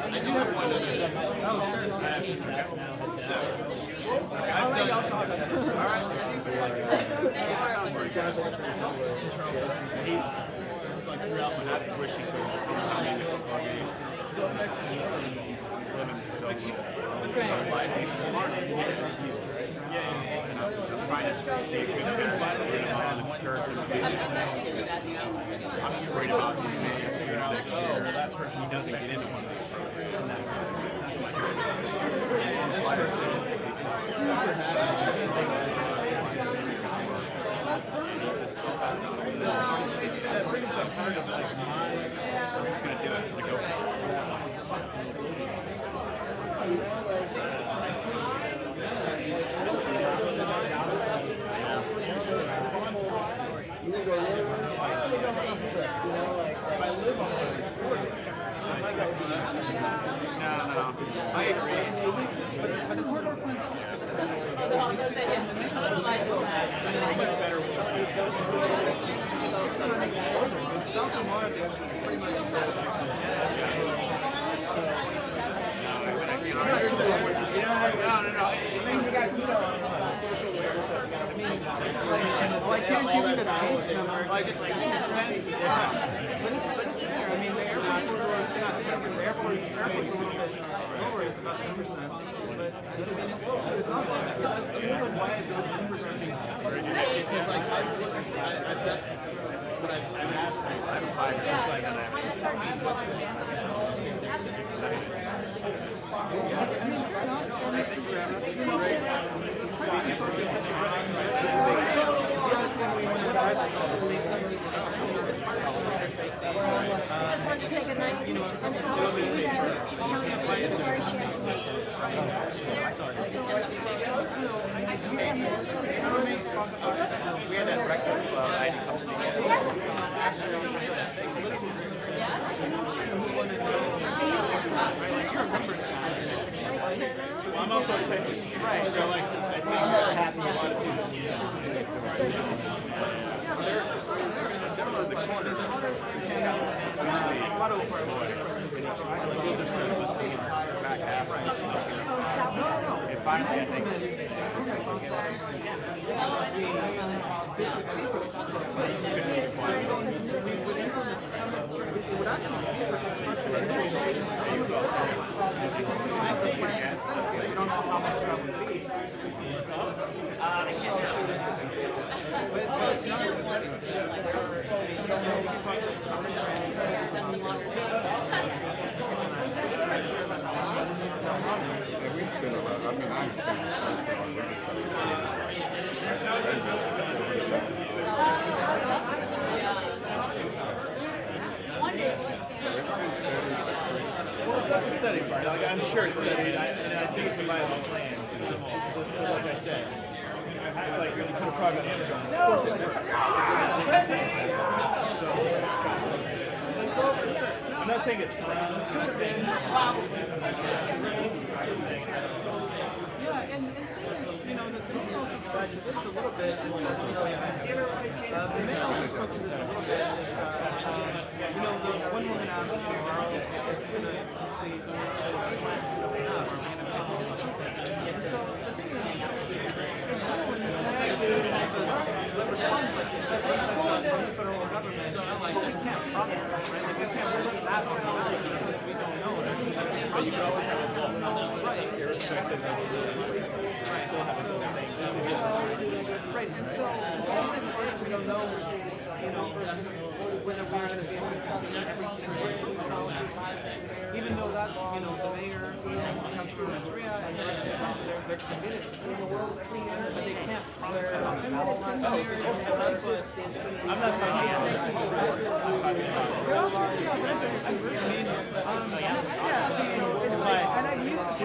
I do have one other. I've done y'all talk about this. All right. He's like throughout Manhattan, wish he could come into football games. He's living in He's smart. Yeah. I'm trying to see if we can find a way to have the church and I'm just worried about him that person who doesn't get into one of these programs. I agree. But the corridor plan's supposed to South of Mars, it's pretty much well, I can't give you the page number. I just suspend. But it's in there. I mean, the airport corridor is not 10%. The airport's a little bit lower. It's about 10%. But it's on there. Why those numbers aren't being It's like that's what I've asked. I've applied for just like Just wanted to say goodnight. we had that breakfast club. I had a couple well, I'm also a technician, right? So like, I think they're happy a lot of finally, I think it would actually be for construction and master plan instead of saying, you don't know how much that would be. But it's not a study. well, it's not the study part. Like, I'm sure it's studied, and I think it's the viable plan. Like I said, it's like when you put a product on Amazon. Of course it works. I'm not saying it's wrong. Yeah, and the thing is, you know, the thing also spoke to this a little bit is that, you know, the mayor also spoke to this a little bit is, you know, the one woman asked as to the plans that we have, are we going to pay for these? And so the thing is, it will in the sense that it's going to help us deliver funds, like you said, from the federal government, but we can't promise that, right? Like, we can't really add on that because we don't know. But you can always have a goal. Right. Irrespective of right, and so at the end of the day, we don't know, you know, whether we're going to be able to cover every single policy. Even though that's, you know, the mayor and Councilor Renteria and the rest of the council, they're committed to bring the world clean air, but they can't promise that on the ballot line. So that's what I'm not talking about. and I used to